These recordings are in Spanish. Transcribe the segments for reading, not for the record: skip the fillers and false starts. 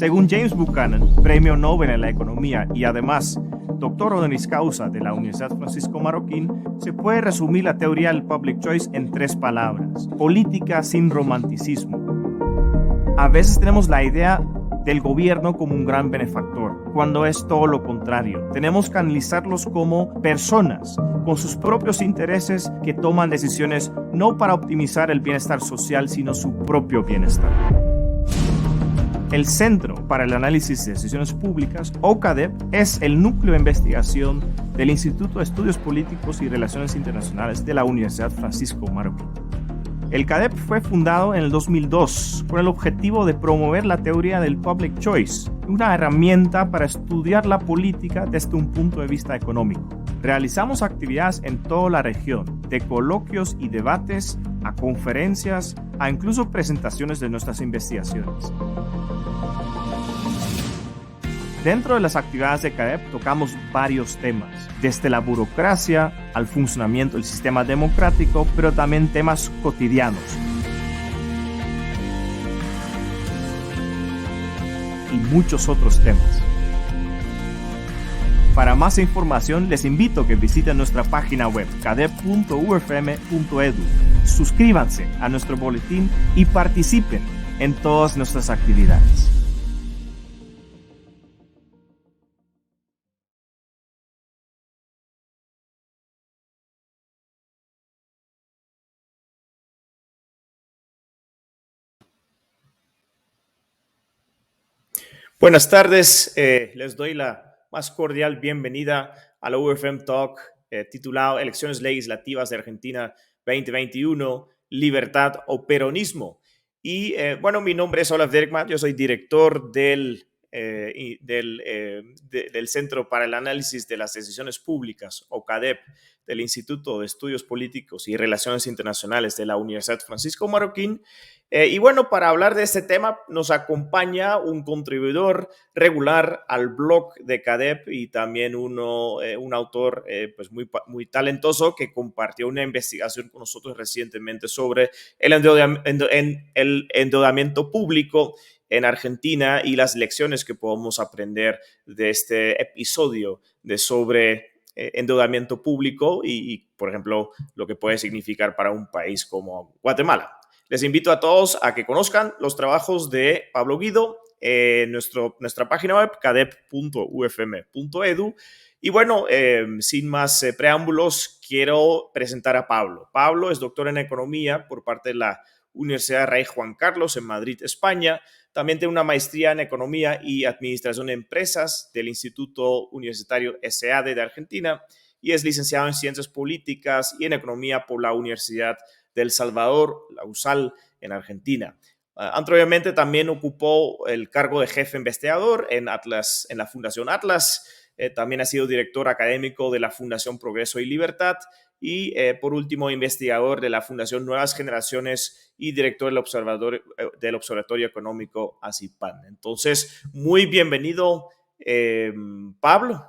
Según James Buchanan, premio Nobel en la economía y además doctor honoris causa de la Universidad Francisco Marroquín, se puede resumir la teoría del public choice en 3 palabras: política sin romanticismo. A veces tenemos la idea del gobierno como un gran benefactor, cuando es todo lo contrario. Tenemos que analizarlos como personas con sus propios intereses que toman decisiones no para optimizar el bienestar social, sino su propio bienestar. El Centro para el Análisis de Decisiones Públicas, o CADEP, es el núcleo de investigación del Instituto de Estudios Políticos y Relaciones Internacionales de la Universidad Francisco Marroquín. El CADEP fue fundado en el 2002 con el objetivo de promover la teoría del public choice, una herramienta para estudiar la política desde un punto de vista económico. Realizamos actividades en toda la región, de coloquios y debates, a conferencias, a incluso presentaciones de nuestras investigaciones. Dentro de las actividades de CADEP tocamos varios temas, desde la burocracia al funcionamiento del sistema democrático, pero también temas cotidianos. Y muchos otros temas. Para más información, les invito a que visiten nuestra página web cadep.ufm.edu. Suscríbanse a nuestro boletín y participen en todas nuestras actividades. Buenas tardes, les doy la más cordial bienvenida a la UFM Talk titulado Elecciones Legislativas de Argentina 2021, Libertad o Peronismo. Y bueno, mi nombre es Olaf Dirkmaat, yo soy director del Centro para el Análisis de las Decisiones Públicas, o CADEP, del Instituto de Estudios Políticos y Relaciones Internacionales de la Universidad Francisco Marroquín. Y bueno, para hablar de este tema nos acompaña un contribuidor regular al blog de CADEP y también un autor pues muy talentoso que compartió una investigación con nosotros recientemente sobre el endeudamiento público en Argentina y las lecciones que podemos aprender de este episodio sobre endeudamiento público y, por ejemplo, lo que puede significar para un país como Guatemala. Les invito a todos a que conozcan los trabajos de Pablo Guido en nuestra página web, cadep.ufm.edu. Y bueno, sin más preámbulos, quiero presentar a Pablo. Pablo es doctor en Economía por parte de la Universidad Rey Juan Carlos en Madrid, España. También tiene una maestría en Economía y Administración de Empresas del Instituto Universitario SEADE de Argentina y es licenciado en Ciencias Políticas y en Economía por la Universidad de El Salvador, la USAL, en Argentina. Anteriormente también ocupó el cargo de jefe investigador en la Fundación Atlas. También ha sido director académico de la Fundación Progreso y Libertad y, por último, investigador de la Fundación Nuevas Generaciones y director del Observatorio Económico ACIPAN. Entonces, muy bienvenido, Pablo.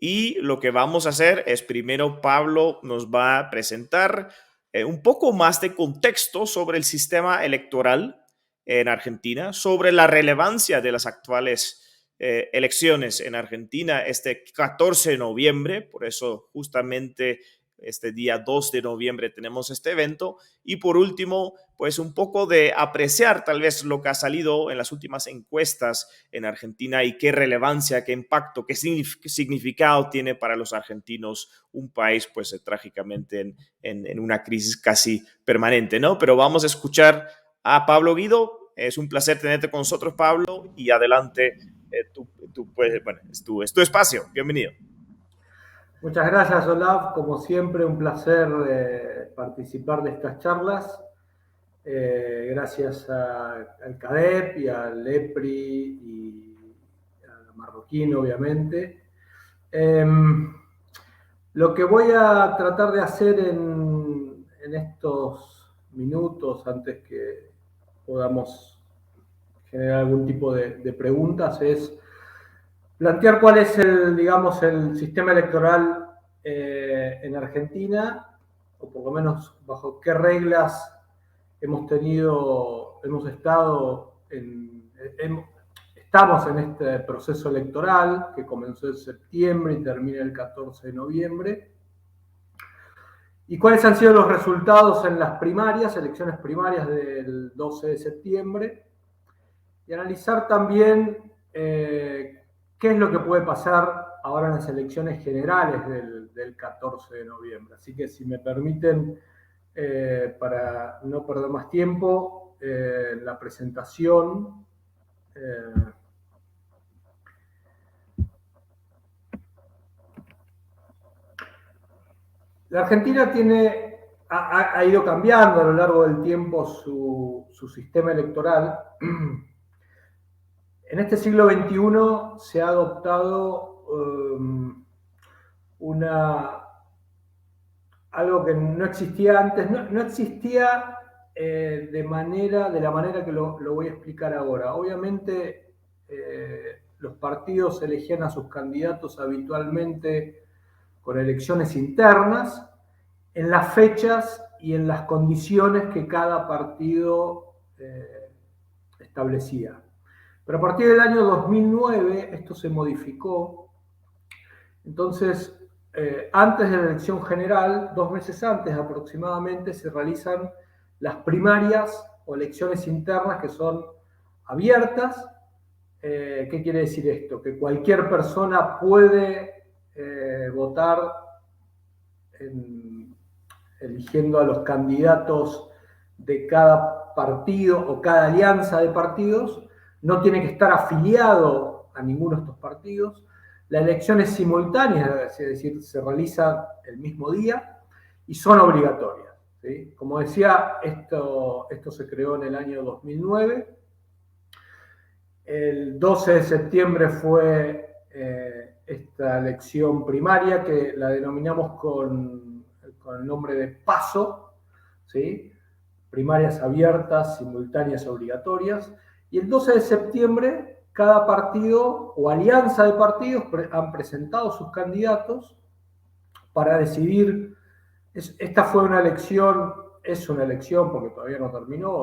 Y lo que vamos a hacer es, primero, Pablo nos va a presentar un poco más de contexto sobre el sistema electoral en Argentina, sobre la relevancia de las actuales elecciones en Argentina este 14 de noviembre, por eso justamente este día 2 de noviembre tenemos este evento, y por último, pues un poco de apreciar tal vez lo que ha salido en las últimas encuestas en Argentina y qué relevancia, qué impacto, qué significado tiene para los argentinos un país pues trágicamente en una crisis casi permanente, ¿no? Pero vamos a escuchar a Pablo Guido. Es un placer tenerte con nosotros, Pablo, y adelante, bueno, es tu espacio. Bienvenido. Muchas gracias, Olaf. Como siempre, un placer participar de estas charlas. Gracias al CADEP y al EPRI y a Marroquín, obviamente. Lo que voy a tratar de hacer en estos minutos, antes que podamos generar algún tipo de preguntas, es plantear cuál es el sistema electoral en Argentina, o por lo menos bajo qué reglas hemos estado estamos en este proceso electoral que comenzó en septiembre y termina el 14 de noviembre. ¿Y cuáles han sido los resultados en las primarias, elecciones primarias del 12 de septiembre? Y analizar también qué es lo que puede pasar ahora en las elecciones generales del 14 de noviembre. Así que si me permiten, para no perder más tiempo, la presentación. La Argentina ha ido cambiando a lo largo del tiempo su sistema electoral. En este siglo XXI se ha adoptado algo que no existía antes, no existía de la manera que lo voy a explicar ahora. Obviamente los partidos elegían a sus candidatos habitualmente con elecciones internas, en las fechas y en las condiciones que cada partido establecía. Pero a partir del año 2009 esto se modificó. Entonces, antes de la elección general, 2 meses antes aproximadamente, se realizan las primarias o elecciones internas que son abiertas. ¿Qué quiere decir esto? Que cualquier persona puede votar eligiendo a los candidatos de cada partido o cada alianza de partidos, no tiene que estar afiliado a ninguno de estos partidos. La elección es simultánea, es decir, se realiza el mismo día y son obligatorias, ¿sí? Como decía, esto se creó en el año 2009. El 12 de septiembre fue esta elección primaria que la denominamos con el nombre de PASO, ¿sí? Primarias abiertas, simultáneas, obligatorias. Y el 12 de septiembre cada partido o alianza de partidos han presentado sus candidatos para decidir. Esta fue una elección, es una elección porque todavía no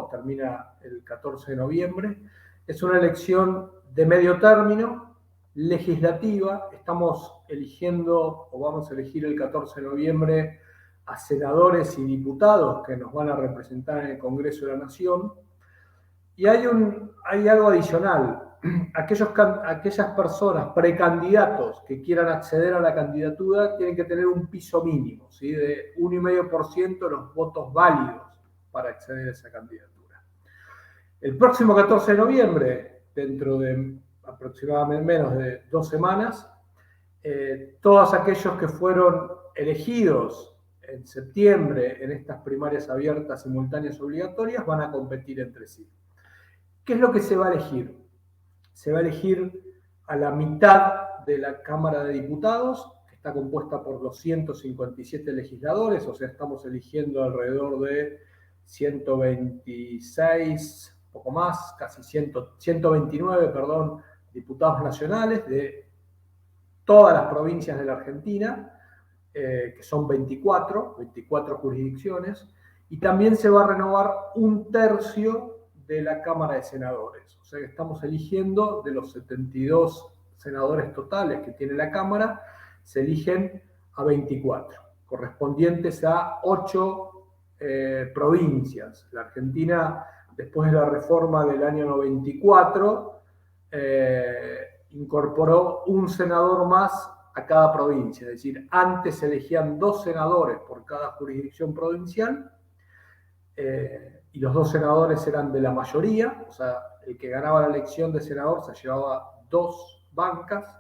termina el 14 de noviembre. Es una elección de medio término, legislativa. Estamos eligiendo, o vamos a elegir el 14 de noviembre, a senadores y diputados que nos van a representar en el Congreso de la Nación. Y hay algo adicional. Aquellas personas, precandidatos que quieran acceder a la candidatura, tienen que tener un piso mínimo, ¿sí? De 1,5% de los votos válidos para acceder a esa candidatura. El próximo 14 de noviembre, dentro de aproximadamente menos de 2 semanas, todos aquellos que fueron elegidos en septiembre en estas primarias abiertas, simultáneas, obligatorias, van a competir entre sí. ¿Qué es lo que se va a elegir? Se va a elegir a la mitad de la Cámara de Diputados, que está compuesta por los 157 legisladores, o sea, estamos eligiendo alrededor de 126, poco más, casi 129, diputados nacionales de todas las provincias de la Argentina, que son 24 jurisdicciones, y también se va a renovar 1/3 de la Cámara de Senadores. O sea que estamos eligiendo de los 72 senadores totales que tiene la Cámara, se eligen a 24, correspondientes a 8 provincias. La Argentina, después de la reforma del año 94, incorporó un senador más a cada provincia. Es decir, antes se elegían 2 senadores por cada jurisdicción provincial, y los 2 senadores eran de la mayoría, o sea, el que ganaba la elección de senador se llevaba 2 bancas,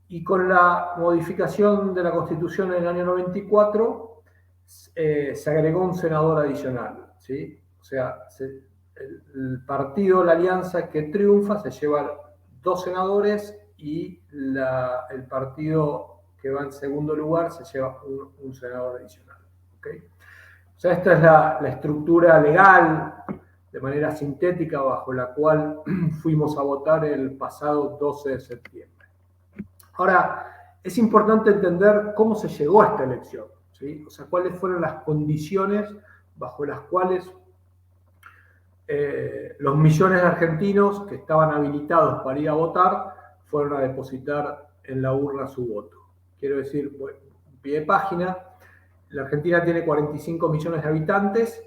y con la modificación de la Constitución en el año 94 se agregó un senador adicional, ¿sí? O sea, el partido, la alianza que triunfa se lleva 2 senadores y el partido que va en segundo lugar se lleva un senador adicional, ¿okay? O sea, esta es la estructura legal, de manera sintética, bajo la cual fuimos a votar el pasado 12 de septiembre. Ahora, es importante entender cómo se llegó a esta elección, ¿sí? O sea, cuáles fueron las condiciones bajo las cuales los millones de argentinos que estaban habilitados para ir a votar fueron a depositar en la urna su voto. Quiero decir, bueno, pie de página, la Argentina tiene 45 millones de habitantes,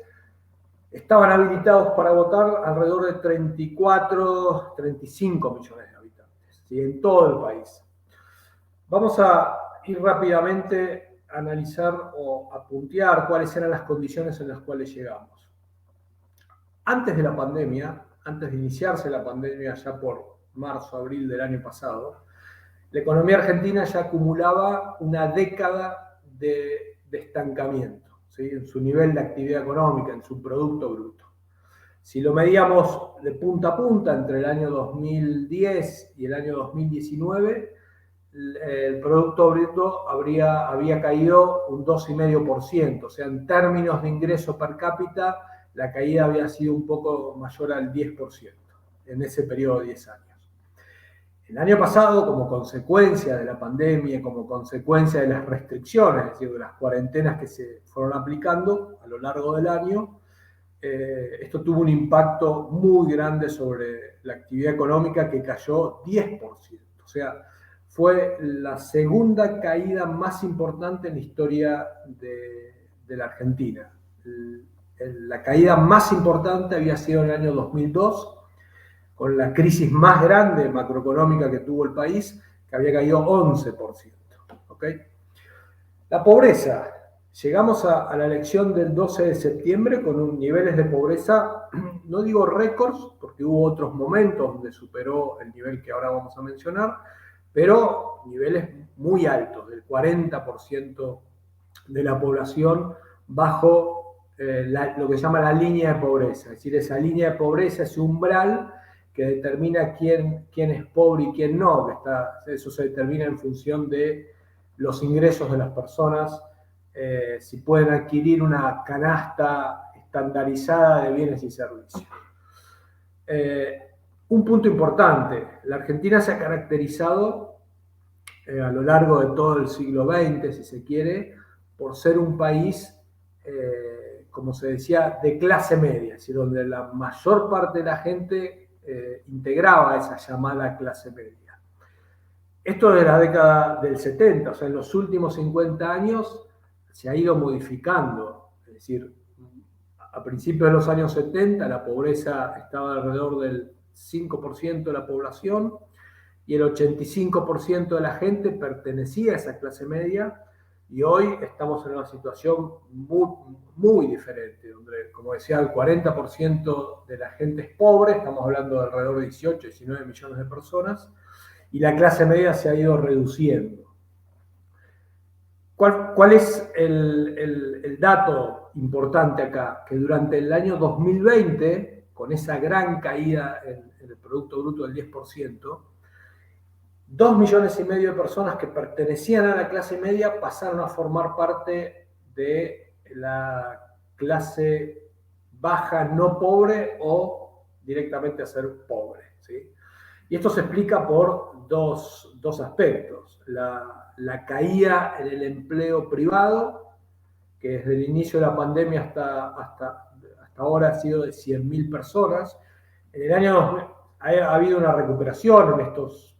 estaban habilitados para votar alrededor de 34, 35 millones de habitantes, ¿sí? En todo el país. Vamos a ir rápidamente a analizar o a puntear cuáles eran las condiciones en las cuales llegamos. Antes de la pandemia, antes de iniciarse la pandemia ya por marzo, abril del año pasado, la economía argentina ya acumulaba una década de estancamiento, ¿sí? En su nivel de actividad económica, en su Producto Bruto. Si lo medíamos de punta a punta entre el año 2010 y el año 2019, el Producto Bruto había caído un 2,5%, o sea, en términos de ingreso per cápita, la caída había sido un poco mayor al 10% en ese periodo de 10 años. El año pasado, como consecuencia de la pandemia, como consecuencia de las restricciones, es decir, de las cuarentenas que se fueron aplicando a lo largo del año, esto tuvo un impacto muy grande sobre la actividad económica, que cayó 10%. O sea, fue la segunda caída más importante en la historia de la Argentina. La caída más importante había sido en el año 2002, con la crisis más grande macroeconómica que tuvo el país, que había caído 11%. ¿Okay? La pobreza. Llegamos a la elección del 12 de septiembre con niveles de pobreza, no digo récords, porque hubo otros momentos donde superó el nivel que ahora vamos a mencionar, pero niveles muy altos, del 40% de la población bajo lo que se llama la línea de pobreza. Es decir, esa línea de pobreza, ese umbral que determina quién es pobre y quién no. Eso se determina en función de los ingresos de las personas, si pueden adquirir una canasta estandarizada de bienes y servicios. Un punto importante, la Argentina se ha caracterizado a lo largo de todo el siglo XX, si se quiere, por ser un país, como se decía, de clase media, es decir, donde la mayor parte de la gente integraba esa llamada clase media. Esto de la década del 70, o sea, en los últimos 50 años se ha ido modificando, es decir, a principios de los años 70 la pobreza estaba alrededor del 5% de la población y el 85% de la gente pertenecía a esa clase media, y hoy estamos en una situación muy, muy diferente, donde, como decía, el 40% de la gente es pobre, estamos hablando de alrededor de 18, 19 millones de personas, y la clase media se ha ido reduciendo. ¿Cuál es el dato importante acá? Que durante el año 2020, con esa gran caída en el Producto Bruto del 10%, 2,5 millones de personas que pertenecían a la clase media pasaron a formar parte de la clase baja no pobre o directamente a ser pobre, ¿sí? Y esto se explica por dos aspectos. La caída en el empleo privado, que desde el inicio de la pandemia hasta ahora ha sido de 100.000 personas. En el año 2000 ha habido una recuperación en estos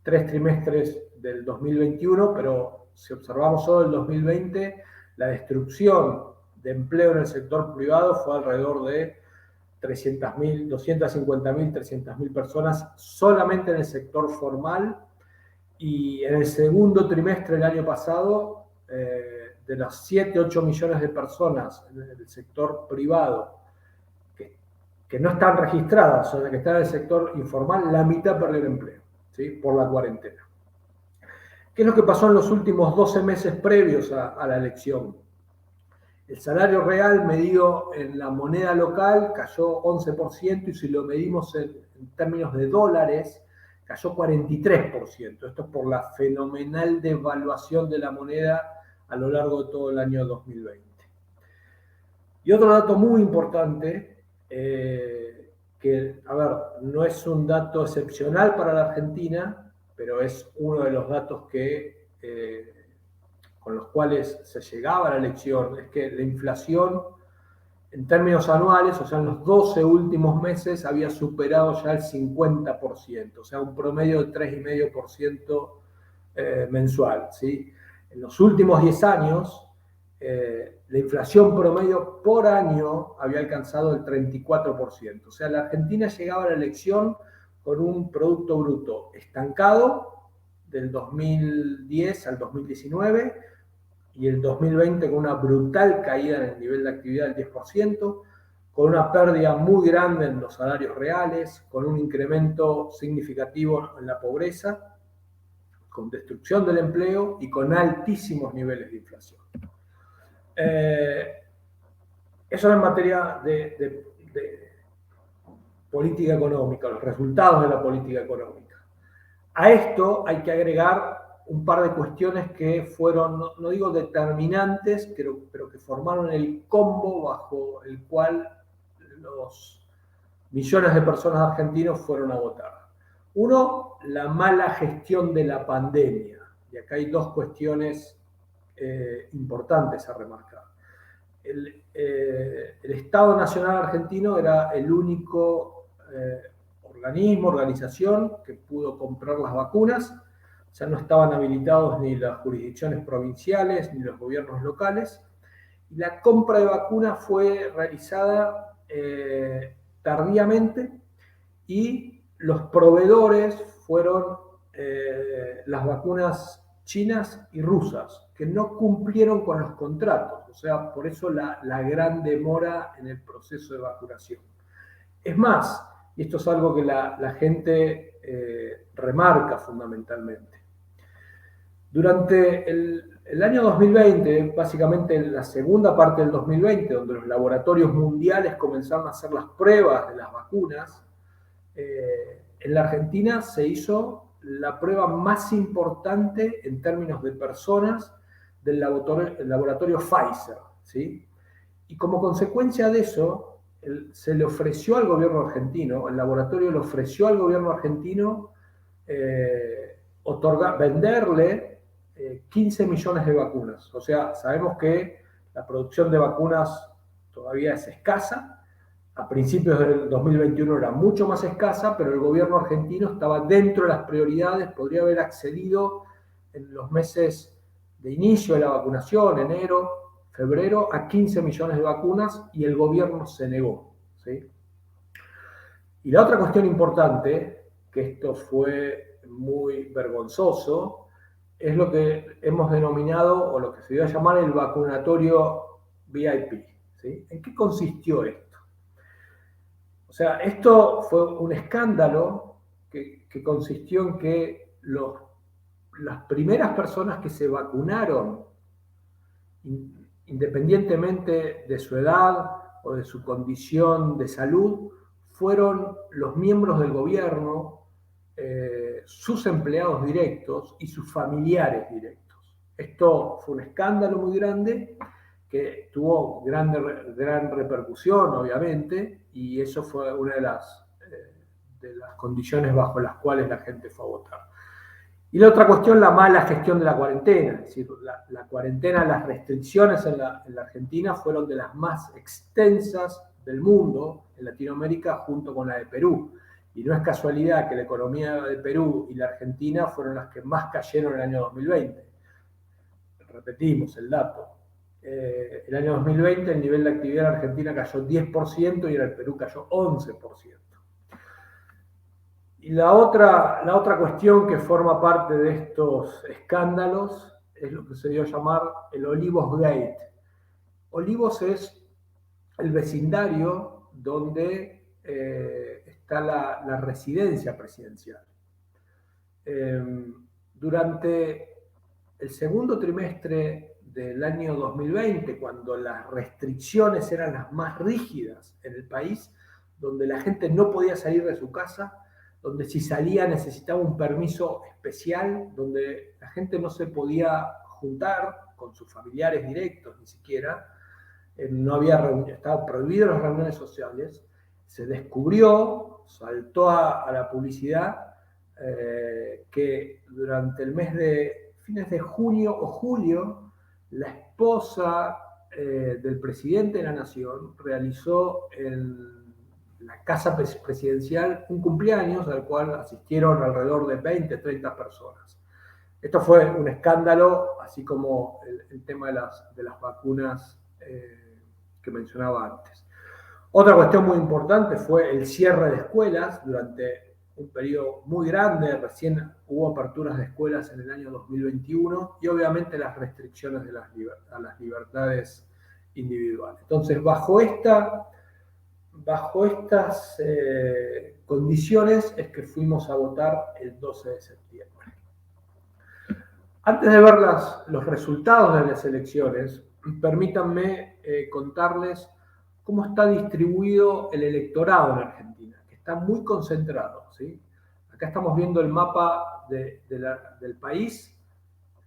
3 trimestres del 2021, pero si observamos solo el 2020, la destrucción de empleo en el sector privado fue alrededor de 300.000, 250.000, 300.000 personas solamente en el sector formal, y en el segundo trimestre del año pasado, de las 7, 8 millones de personas en el sector privado que no están registradas, o sea, que están en el sector informal, la mitad perdió el empleo, ¿sí? Por la cuarentena. ¿Qué es lo que pasó en los últimos 12 meses previos a la elección? El salario real medido en la moneda local cayó 11%, y si lo medimos en términos de dólares, cayó 43%. Esto es por la fenomenal devaluación de la moneda a lo largo de todo el año 2020. Y otro dato muy importante, que, a ver, no es un dato excepcional para la Argentina, pero es uno de los datos con los cuales se llegaba a la elección, es que la inflación en términos anuales, o sea, en los 12 últimos meses había superado ya el 50%, o sea, un promedio de 3,5% mensual, ¿sí? En los últimos 10 años, la inflación promedio por año había alcanzado el 34%. O sea, la Argentina llegaba a la elección con un Producto Bruto estancado del 2010 al 2019 y el 2020 con una brutal caída en el nivel de actividad del 10%, con una pérdida muy grande en los salarios reales, con un incremento significativo en la pobreza, con destrucción del empleo y con altísimos niveles de inflación. Eso en materia de política económica, los resultados de la política económica. A esto hay que agregar un par de cuestiones que fueron, no digo determinantes, pero que formaron el combo bajo el cual los millones de personas argentinos fueron a votar. Uno, la mala gestión de la pandemia. Y acá hay dos cuestiones importantes a remarcar. El Estado Nacional Argentino era el único organismo, organización que pudo comprar las vacunas. Ya no estaban habilitados ni las jurisdicciones provinciales ni los gobiernos locales. Y la compra de vacunas fue realizada tardíamente y los proveedores fueron las vacunas chinas y rusas, que no cumplieron con los contratos. O sea, por eso la gran demora en el proceso de vacunación. Es más, y esto es algo que la gente remarca fundamentalmente, durante el año 2020, básicamente en la segunda parte del 2020, donde los laboratorios mundiales comenzaron a hacer las pruebas de las vacunas, en la Argentina se hizo la prueba más importante en términos de personas del laboratorio Pfizer, ¿sí? Y como consecuencia de eso, se le ofreció al gobierno argentino, el laboratorio le ofreció al gobierno argentino venderle 15 millones de vacunas. O sea, sabemos que la producción de vacunas todavía es escasa. A principios del 2021 era mucho más escasa, pero el gobierno argentino estaba dentro de las prioridades, podría haber accedido en los meses de inicio de la vacunación, enero, febrero, a 15 millones de vacunas y el gobierno se negó, ¿sí? Y la otra cuestión importante, que esto fue muy vergonzoso, es lo que hemos denominado, o lo que se dio a llamar el vacunatorio VIP, ¿sí? ¿En qué consistió esto? O sea, esto fue un escándalo que consistió en que las primeras personas que se vacunaron, independientemente de su edad o de su condición de salud, fueron los miembros del gobierno, sus empleados directos y sus familiares directos. Esto fue un escándalo muy grande que tuvo gran repercusión, obviamente, y eso fue una de las condiciones bajo las cuales la gente fue a votar. Y la otra cuestión, la mala gestión de la cuarentena. Es decir, la cuarentena, las restricciones en la Argentina fueron de las más extensas del mundo, en Latinoamérica, junto con la de Perú. Y no es casualidad que la economía de Perú y la Argentina fueron las que más cayeron en el año 2020. Repetimos el dato. El año 2020 el nivel de actividad en Argentina cayó 10% y en el Perú cayó 11%. Y la otra cuestión que forma parte de estos escándalos es lo que se dio a llamar el Olivos Gate. Olivos es el vecindario donde está la residencia presidencial. Durante el segundo trimestre del año 2020, cuando las restricciones eran las más rígidas en el país, donde la gente no podía salir de su casa, donde si salía necesitaba un permiso especial, donde la gente no se podía juntar con sus familiares directos ni siquiera, no había estaban prohibidas las reuniones sociales, se descubrió, saltó a la publicidad, que durante el mes de fines de junio o julio, la esposa del presidente de la Nación realizó en la casa presidencial un cumpleaños al cual asistieron alrededor de 20, 30 personas. Esto fue un escándalo, así como el tema de las vacunas que mencionaba antes. Otra cuestión muy importante fue el cierre de escuelas durante un periodo muy grande. Recién hubo aperturas de escuelas en el año 2021 y obviamente las restricciones a las libertades individuales. Entonces, bajo estas condiciones es que fuimos a votar el 12 de septiembre. Antes de ver los resultados de las elecciones, permítanme contarles cómo está distribuido el electorado en Argentina, que está muy concentrado, ¿sí? Acá estamos viendo el mapa del país.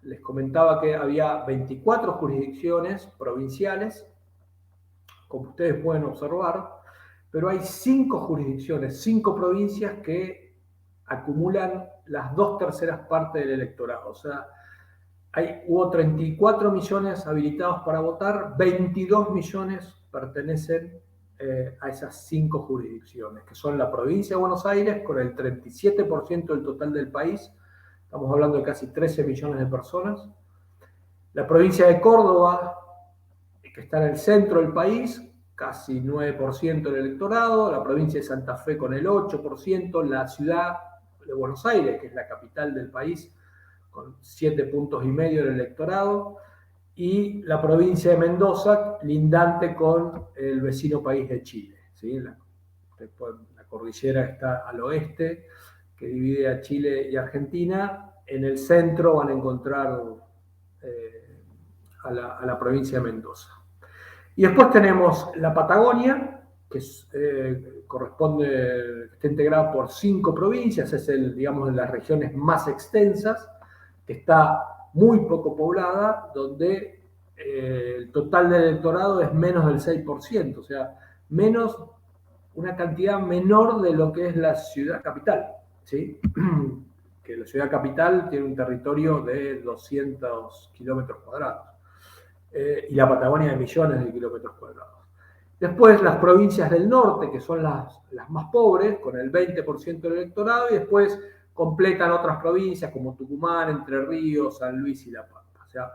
Les comentaba que había 24 jurisdicciones provinciales, como ustedes pueden observar, pero hay 5 jurisdicciones, 5 provincias que acumulan las 2/3 partes del electorado. O sea, hubo 34 millones habilitados para votar, 22 millones pertenecen a esas 5 jurisdicciones, que son la provincia de Buenos Aires, con el 37% del total del país, estamos hablando de casi 13 millones de personas, la provincia de Córdoba, que está en el centro del país, casi 9% del electorado, la provincia de Santa Fe con el 8%, la ciudad de Buenos Aires, que es la capital del país, con 7,5 puntos del electorado, y la provincia de Mendoza, lindante con el vecino país de Chile, ¿sí? La cordillera está al oeste, que divide a Chile y Argentina. En el centro van a encontrar a la provincia de Mendoza. Y después tenemos la Patagonia, que está integrada por 5 provincias, es digamos, de las regiones más extensas, que está muy poco poblada, donde el total del electorado es menos del 6%, o sea, una cantidad menor de lo que es la ciudad capital, ¿sí? Que la ciudad capital tiene un territorio de 200 kilómetros cuadrados, y la Patagonia de millones de kilómetros cuadrados. Después las provincias del norte, que son las más pobres, con el 20% del electorado, y después completan otras provincias como Tucumán, Entre Ríos, San Luis y La Pampa. O sea,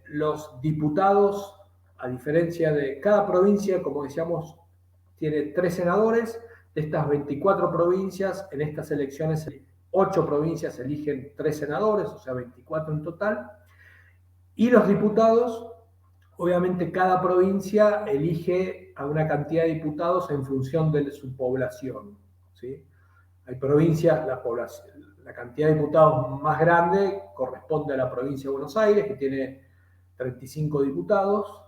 los diputados, a diferencia de cada provincia, como decíamos, tiene 3 senadores. De estas 24 provincias, en estas elecciones, 8 provincias eligen 3 senadores, o sea, 24 en total. Y los diputados, obviamente cada provincia elige a una cantidad de diputados en función de su población, ¿sí? Hay provincias, la cantidad de diputados más grande corresponde a la provincia de Buenos Aires, que tiene 35 diputados,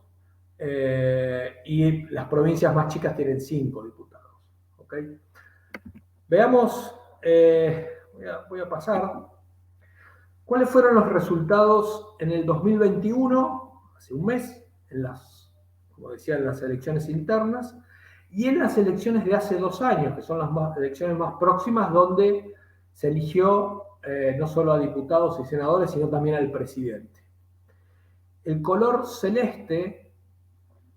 y las provincias más chicas tienen 5 diputados. ¿Okay? Veamos, voy a pasar. ¿Cuáles fueron los resultados en el 2021, hace un mes, como decía, en las elecciones internas, y en las elecciones de hace 2 años, que son las elecciones más próximas, donde se eligió no solo a diputados y senadores, sino también al presidente? El color celeste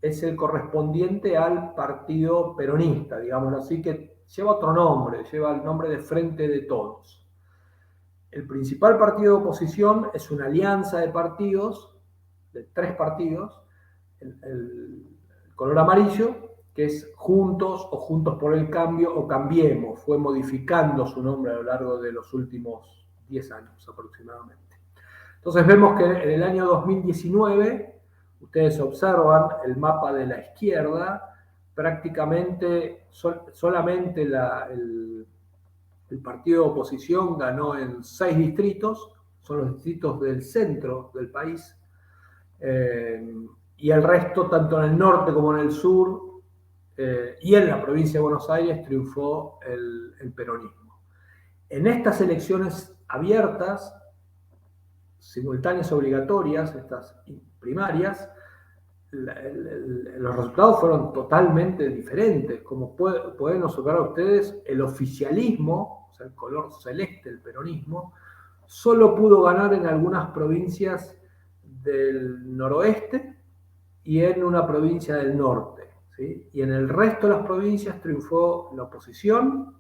es el correspondiente al partido peronista, digámoslo así, que lleva otro nombre, lleva el nombre de Frente de Todos. El principal partido de oposición es una alianza de partidos, de 3 partidos, el color amarillo, que es Juntos o Juntos por el Cambio o Cambiemos, fue modificando su nombre a lo largo de los últimos 10 años aproximadamente. Entonces vemos que en el año 2019, ustedes observan el mapa de la izquierda, prácticamente solamente el partido de oposición ganó en 6 distritos, son los distritos del centro del país, y el resto, tanto en el norte como en el sur, y en la provincia de Buenos Aires, triunfó el peronismo. En estas elecciones abiertas, simultáneas obligatorias, estas primarias, los resultados fueron totalmente diferentes. Como pueden observar ustedes, el oficialismo, o sea, el color celeste, el peronismo, solo pudo ganar en algunas provincias del noroeste y en una provincia del norte, ¿sí? Y en el resto de las provincias triunfó la oposición.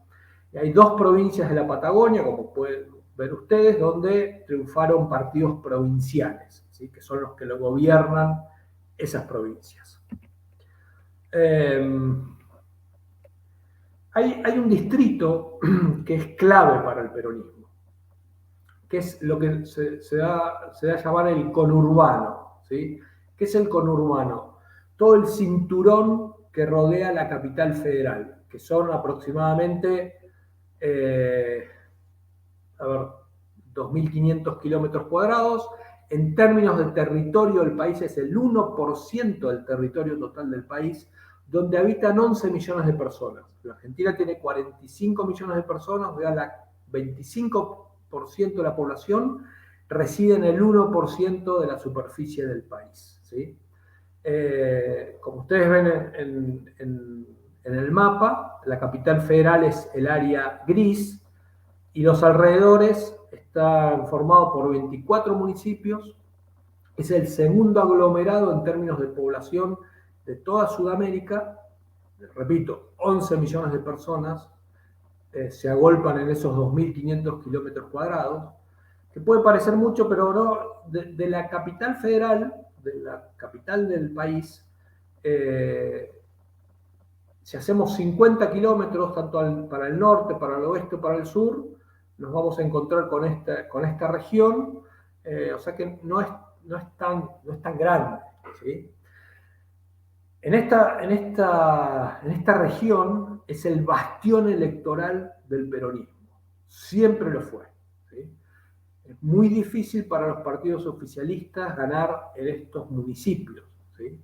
Y hay 2 provincias de la Patagonia, como pueden ver ustedes, donde triunfaron partidos provinciales, ¿sí? Que son los que lo gobiernan esas provincias. Hay un distrito que es clave para el peronismo, que es lo que se da a llamar el conurbano, ¿sí? ¿Qué es el conurbano? Todo el cinturón que rodea la capital federal, que son aproximadamente 2.500 kilómetros cuadrados. En términos de territorio, el país es el 1% del territorio total del país, donde habitan 11 millones de personas. La Argentina tiene 45 millones de personas, o sea, el 25% de la población reside en el 1% de la superficie del país, ¿sí? Como ustedes ven en el mapa, la capital federal es el área gris y los alrededores están formados por 24 municipios. Es el segundo aglomerado en términos de población de toda Sudamérica. Repito, 11 millones de personas se agolpan en esos 2.500 kilómetros cuadrados, que puede parecer mucho, pero no, de la capital federal, de la capital del país, si hacemos 50 kilómetros, tanto para el norte, para el oeste, para el sur, nos vamos a encontrar con esta región, o sea que no es tan grande, ¿sí? En esta región es el bastión electoral del peronismo, siempre lo fue, ¿sí? Es muy difícil para los partidos oficialistas ganar en estos municipios, ¿sí?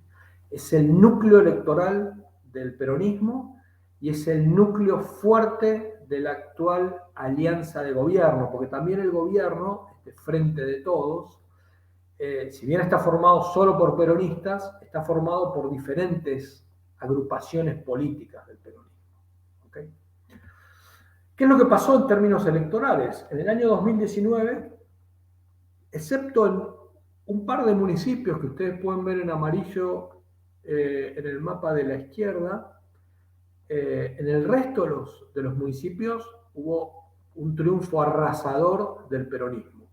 Es el núcleo electoral del peronismo y es el núcleo fuerte de la actual alianza de gobierno, porque también el gobierno, este Frente de Todos, si bien está formado solo por peronistas, está formado por diferentes agrupaciones políticas del peronismo, ¿okay? ¿Qué es lo que pasó en términos electorales? En el año 2019, excepto en un par de municipios que ustedes pueden ver en amarillo en el mapa de la izquierda, en el resto de los municipios hubo un triunfo arrasador del peronismo.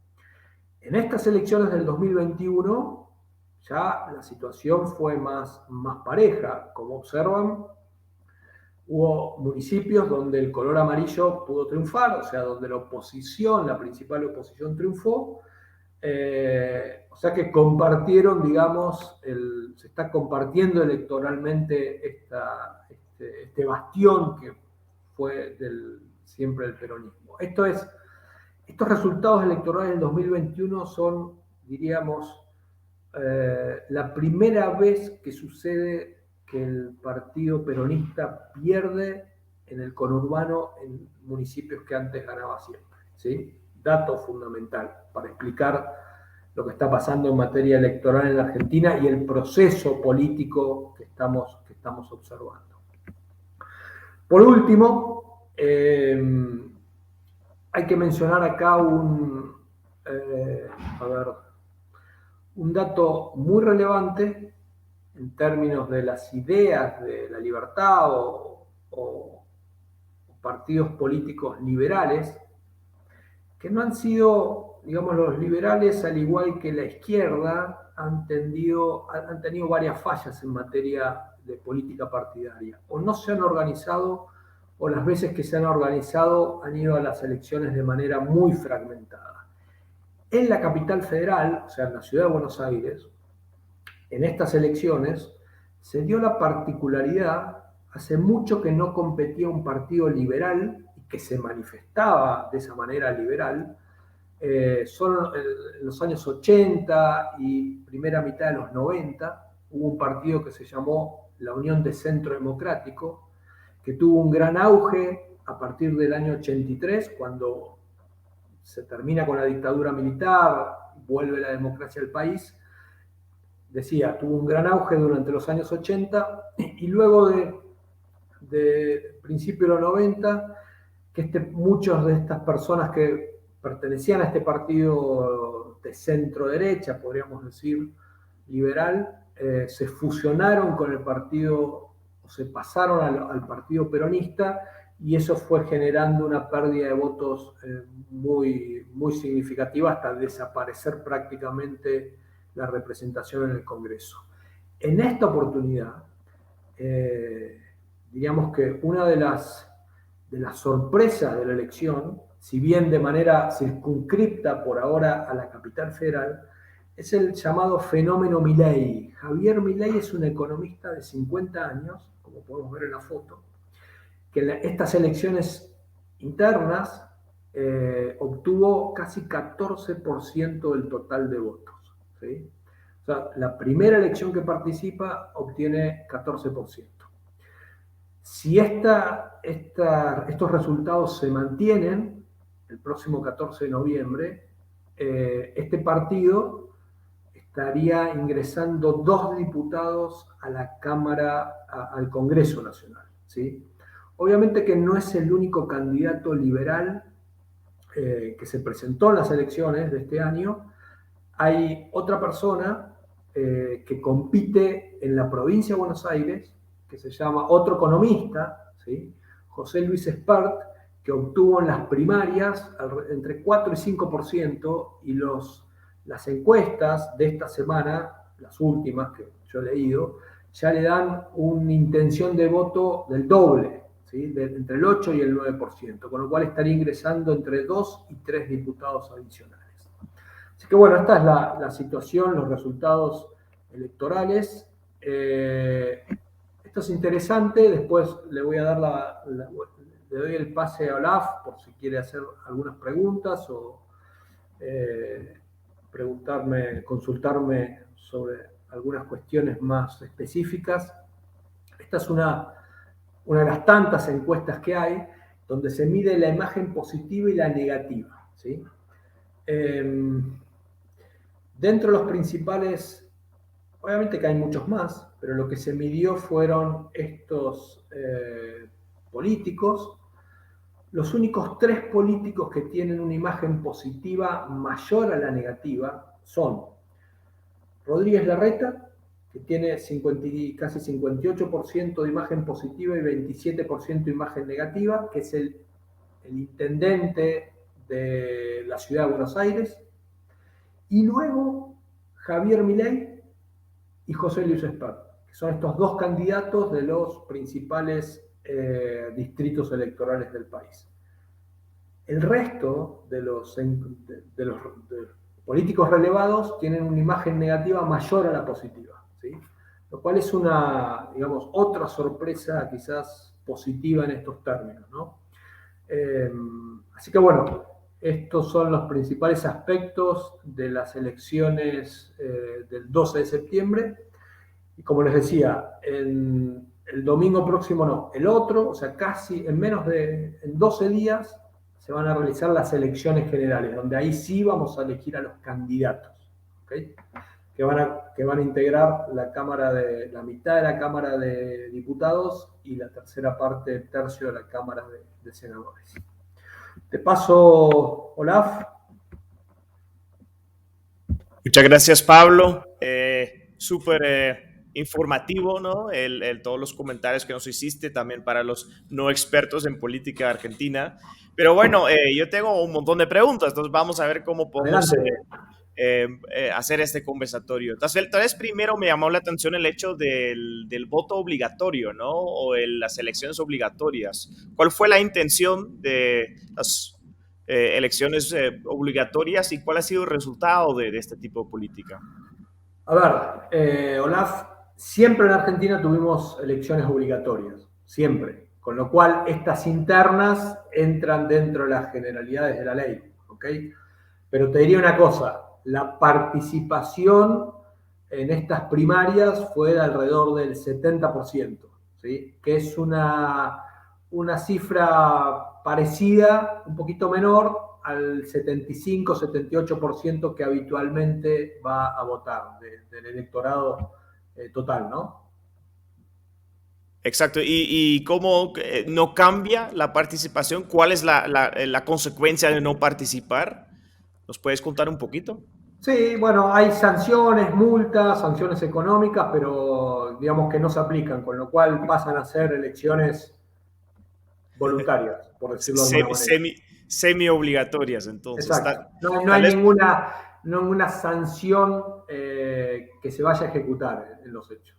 En estas elecciones del 2021 ya la situación fue más pareja. Como observan, hubo municipios donde el color amarillo pudo triunfar, o sea, donde la principal oposición triunfó. O sea que compartieron, digamos, se está compartiendo electoralmente este bastión que fue siempre el peronismo. Estos resultados electorales del 2021 son, diríamos, la primera vez que sucede que el partido peronista pierde en el conurbano en municipios que antes ganaba siempre, ¿sí? Dato fundamental para explicar lo que está pasando en materia electoral en la Argentina y el proceso político que estamos observando. Por último, hay que mencionar acá un dato muy relevante en términos de las ideas de la libertad o partidos políticos liberales, que no han sido, digamos, los liberales, al igual que la izquierda, han tenido varias fallas en materia de política partidaria. O no se han organizado, o las veces que se han organizado han ido a las elecciones de manera muy fragmentada. En la capital federal, o sea, en la ciudad de Buenos Aires, en estas elecciones se dio la particularidad, hace mucho que no competía un partido liberal y que se manifestaba de esa manera liberal, solo en los años 80 y primera mitad de los 90 hubo un partido que se llamó la Unión de Centro Democrático, que tuvo un gran auge a partir del año 83, cuando se termina con la dictadura militar, vuelve la democracia al país. Decía, tuvo un gran auge durante los años 80 y luego de principio de los 90, que muchas de estas personas que pertenecían a este partido de centro derecha, podríamos decir, liberal, se fusionaron con el partido, o se pasaron al partido peronista, y eso fue generando una pérdida de votos muy, muy significativa hasta desaparecer prácticamente la representación en el Congreso. En esta oportunidad, diríamos que una de las sorpresas de la elección, si bien de manera circunscripta por ahora a la capital federal, es el llamado fenómeno Milei. Javier Milei es un economista de 50 años, como podemos ver en la foto, que en estas elecciones internas obtuvo casi 14% del total de votos. ¿Sí? O sea, la primera elección que participa obtiene 14%. Si estos resultados se mantienen el próximo 14 de noviembre, este partido estaría ingresando 2 diputados a la Cámara, al Congreso Nacional. ¿Sí? Obviamente que no es el único candidato liberal que se presentó en las elecciones de este año. Hay otra persona que compite en la provincia de Buenos Aires, que se llama otro economista, ¿sí? José Luis Espert, que obtuvo en las primarias entre 4 y 5%, y las encuestas de esta semana, las últimas que yo he leído, ya le dan una intención de voto del doble, ¿sí? Entre el 8 y el 9%, con lo cual estaría ingresando entre 2 y 3 diputados adicionales. Así que bueno, esta es la situación, los resultados electorales. Esto es interesante, después le voy a dar le doy el pase a Olaf por si quiere hacer algunas preguntas o consultarme sobre algunas cuestiones más específicas. Esta es una de las tantas encuestas que hay donde se mide la imagen positiva y la negativa, ¿sí? Dentro de los principales, obviamente que hay muchos más, pero lo que se midió fueron estos políticos. Los únicos 3 políticos que tienen una imagen positiva mayor a la negativa son Rodríguez Larreta, que tiene casi 58% de imagen positiva y 27% de imagen negativa, que es el intendente de la ciudad de Buenos Aires. Y luego Javier Milei y José Luis Espert, que son estos 2 candidatos de los principales distritos electorales del país. El resto de los políticos relevados tienen una imagen negativa mayor a la positiva, ¿sí? Lo cual es otra sorpresa quizás positiva en estos términos, ¿no? Así que bueno, estos son los principales aspectos de las elecciones del 12 de septiembre. Y como les decía, el domingo próximo no, el otro, o sea, casi en 12 días se van a realizar las elecciones generales, donde ahí sí vamos a elegir a los candidatos, ¿okay? que van a integrar la mitad de la Cámara de Diputados y la tercera parte, el tercio de la Cámara de Senadores. Te paso, Olaf. Muchas gracias, Pablo. Súper informativo, ¿no? Todos los comentarios que nos hiciste, también para los no expertos en política argentina. Pero bueno, yo tengo un montón de preguntas, entonces vamos a ver cómo podemos hacer este conversatorio. Tal vez primero me llamó la atención el hecho del voto obligatorio, ¿no? O las elecciones obligatorias. ¿Cuál fue la intención de las elecciones obligatorias y cuál ha sido el resultado de este tipo de política? A ver, Olaf, siempre en Argentina tuvimos elecciones obligatorias, siempre. Con lo cual, estas internas entran dentro de las generalidades de la ley, ¿ok? Pero te diría una cosa, la participación en estas primarias fue de alrededor del 70%, ¿sí? Que es una cifra parecida, un poquito menor, al 75-78% que habitualmente va a votar del electorado total, ¿no? Exacto. ¿Y cómo no cambia la participación? ¿Cuál es la consecuencia de no participar? ¿Nos puedes contar un poquito? Sí, bueno, hay sanciones, multas, sanciones económicas, pero digamos que no se aplican, con lo cual pasan a ser elecciones voluntarias, por decirlo de alguna manera. Semi obligatorias, entonces. Exacto. No Tal hay vez ninguna sanción que se vaya a ejecutar en los hechos.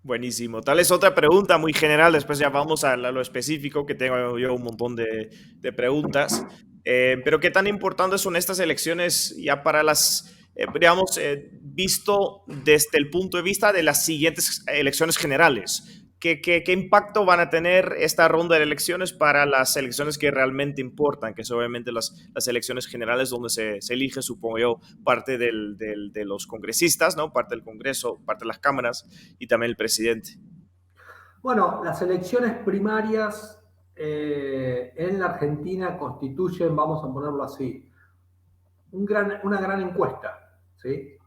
buenísimo. Tal vez otra pregunta muy general, después ya vamos a lo específico, que tengo yo un montón de preguntas. Pero ¿qué tan importantes son estas elecciones ya para las, digamos, visto desde el punto de vista de las siguientes elecciones generales? ¿Qué impacto van a tener esta ronda de elecciones para las elecciones que realmente importan, que son obviamente las elecciones generales donde se elige, supongo yo, parte de los congresistas, ¿no? Parte del Congreso, parte de las cámaras y también el presidente? Bueno, las elecciones primarias en la Argentina constituyen, vamos a ponerlo así, una gran encuesta, ¿sí?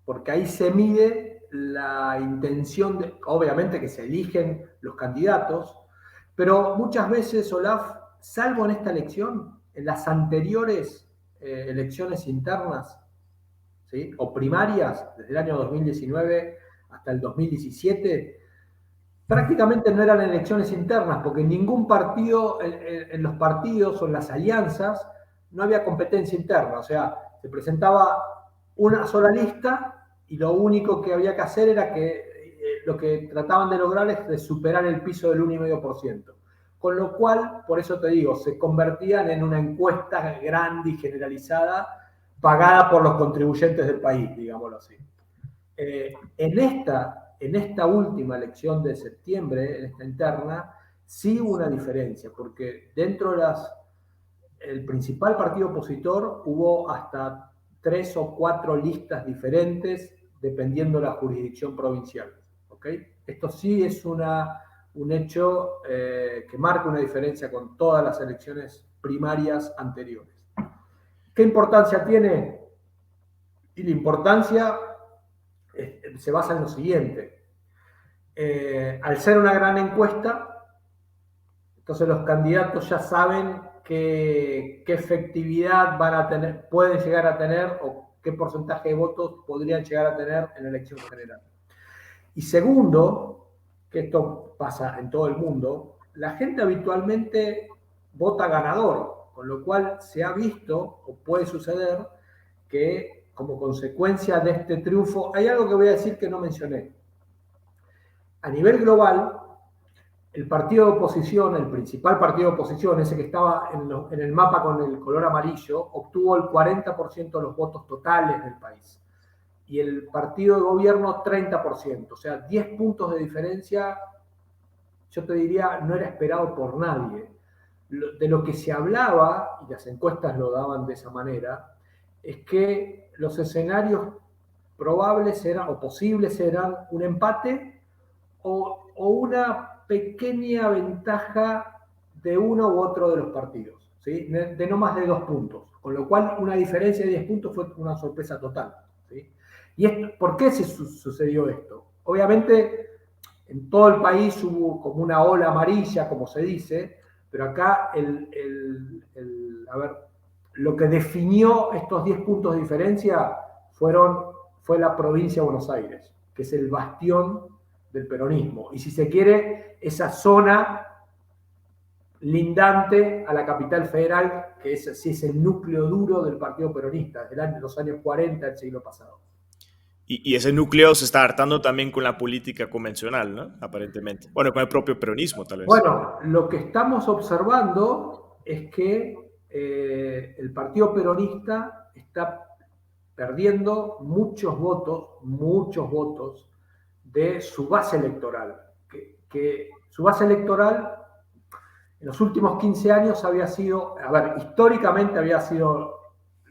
Porque ahí se mide la intención, obviamente que se eligen los candidatos, pero muchas veces, Olaf, salvo en esta elección, en las anteriores elecciones internas, ¿sí? O primarias, desde el año 2019 hasta el 2017, prácticamente no eran elecciones internas, porque en ningún partido, en los partidos o en las alianzas, no había competencia interna. O sea, se presentaba una sola lista y lo único que había que hacer era que lo que trataban de lograr es de superar el piso del 1,5%. Con lo cual, por eso te digo, se convertían en una encuesta grande y generalizada pagada por los contribuyentes del país, digámoslo así. En esta última elección de septiembre, en esta interna, sí hubo una diferencia, porque dentro de el principal partido opositor hubo hasta 3 o 4 listas diferentes dependiendo de la jurisdicción provincial. ¿Okay? Esto sí es un hecho que marca una diferencia con todas las elecciones primarias anteriores. ¿Qué importancia tiene? Y la importancia se basa en lo siguiente. Al ser una gran encuesta, entonces los candidatos ya saben qué efectividad van a tener, pueden llegar a tener o qué porcentaje de votos podrían llegar a tener en la elección general. Y segundo, que esto pasa en todo el mundo, la gente habitualmente vota ganador, con lo cual se ha visto o puede suceder que como consecuencia de este triunfo, hay algo que voy a decir que no mencioné. A nivel global, el partido de oposición, el principal partido de oposición, ese que estaba en el mapa con el color amarillo, obtuvo el 40% de los votos totales del país. Y el partido de gobierno 30%. O sea, 10 puntos de diferencia, yo te diría, no era esperado por nadie. De lo que se hablaba, y las encuestas lo daban de esa manera, es que los escenarios probables eran, o posibles eran, un empate o una pequeña ventaja de uno u otro de los partidos, ¿sí? De no más de 2 puntos, con lo cual una diferencia de 10 puntos fue una sorpresa total. ¿Sí? ¿Y ¿por qué sucedió esto? Obviamente en todo el país hubo como una ola amarilla, como se dice, pero acá a ver, lo que definió estos 10 puntos de diferencia fue la provincia de Buenos Aires, que es el bastión del peronismo. Y si se quiere, esa zona lindante a la capital federal, que es el núcleo duro del partido peronista, desde los años 40 del siglo pasado. Y ese núcleo se está hartando también con la política convencional, ¿no? Aparentemente. Bueno, con el propio peronismo, tal vez. Bueno, lo que estamos observando es que el partido peronista está perdiendo muchos votos de su base electoral. Que su base electoral en los últimos 15 años había sido, a ver, históricamente había sido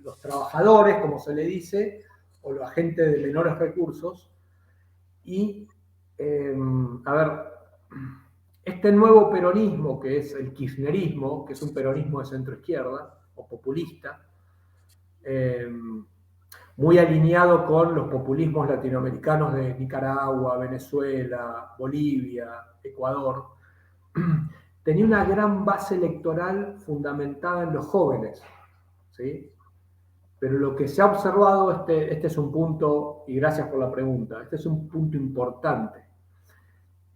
los trabajadores, como se le dice, o la gente de menores recursos. Y, a ver, este nuevo peronismo, que es el kirchnerismo, que es un peronismo de centro-izquierda o populista, muy alineado con los populismos latinoamericanos de Nicaragua, Venezuela, Bolivia, Ecuador, tenía una gran base electoral fundamentada en los jóvenes, ¿sí? Pero lo que se ha observado, este es un punto, y gracias por la pregunta, este es un punto importante,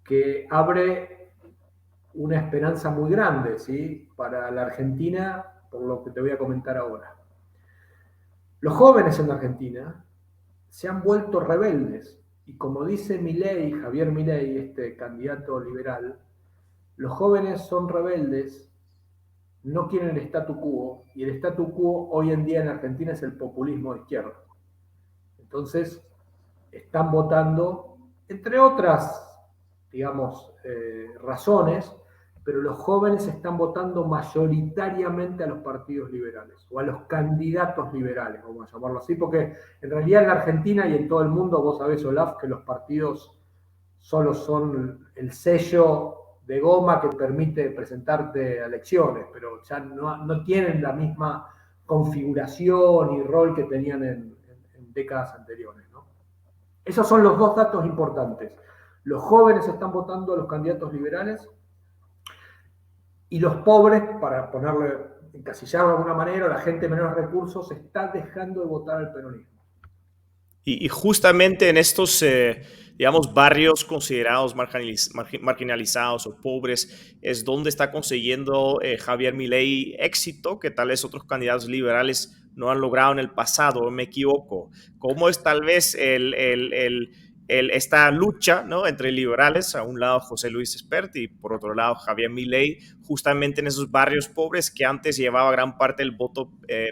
que abre una esperanza muy grande, ¿sí?, para la Argentina, por lo que te voy a comentar ahora. Los jóvenes en la Argentina se han vuelto rebeldes, y como dice Milei, Javier Milei, este candidato liberal, los jóvenes son rebeldes, no quieren el statu quo, y el statu quo hoy en día en Argentina es el populismo de izquierda. Entonces, están votando, entre otras, digamos, razones, pero los jóvenes están votando mayoritariamente a los partidos liberales o a los candidatos liberales, vamos a llamarlo así, porque en realidad en la Argentina y en todo el mundo, vos sabés, Olaf, que los partidos solo son el sello de goma que permite presentarte a elecciones, pero ya no tienen la misma configuración y rol que tenían en décadas anteriores, ¿no? Esos son los dos datos importantes. Los jóvenes están votando a los candidatos liberales y los pobres, para ponerle, encasillarlo de alguna manera, la gente de menores recursos está dejando de votar al peronismo. Y justamente en estos, digamos, barrios considerados marginalizados o pobres, es donde está consiguiendo Javier Milei éxito, que tal vez otros candidatos liberales no han logrado en el pasado, me equivoco. ¿Cómo es tal vez esta lucha, ¿no?, entre liberales, a un lado José Luis Espert y por otro lado Javier Milei, justamente en esos barrios pobres que antes llevaba gran parte del voto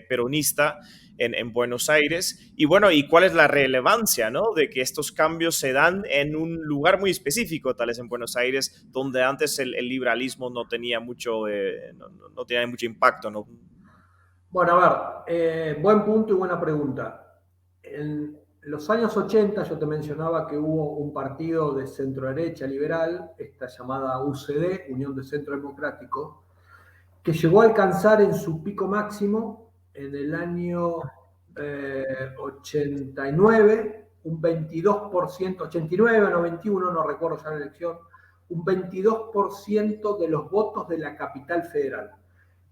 peronista en Buenos Aires? Y bueno, ¿y cuál es la relevancia, ¿no?, de que estos cambios se dan en un lugar muy específico, tal vez en Buenos Aires, donde antes el liberalismo no tenía mucho, no tenía mucho impacto, ¿no? Bueno, a ver, buen punto y buena pregunta. En los años 80 yo te mencionaba que hubo un partido de centro derecha liberal, esta llamada UCD, Unión de Centro Democrático, que llegó a alcanzar en su pico máximo en el año 89, un 22%, 89 o 91, no recuerdo ya la elección, un 22% de los votos de la capital federal.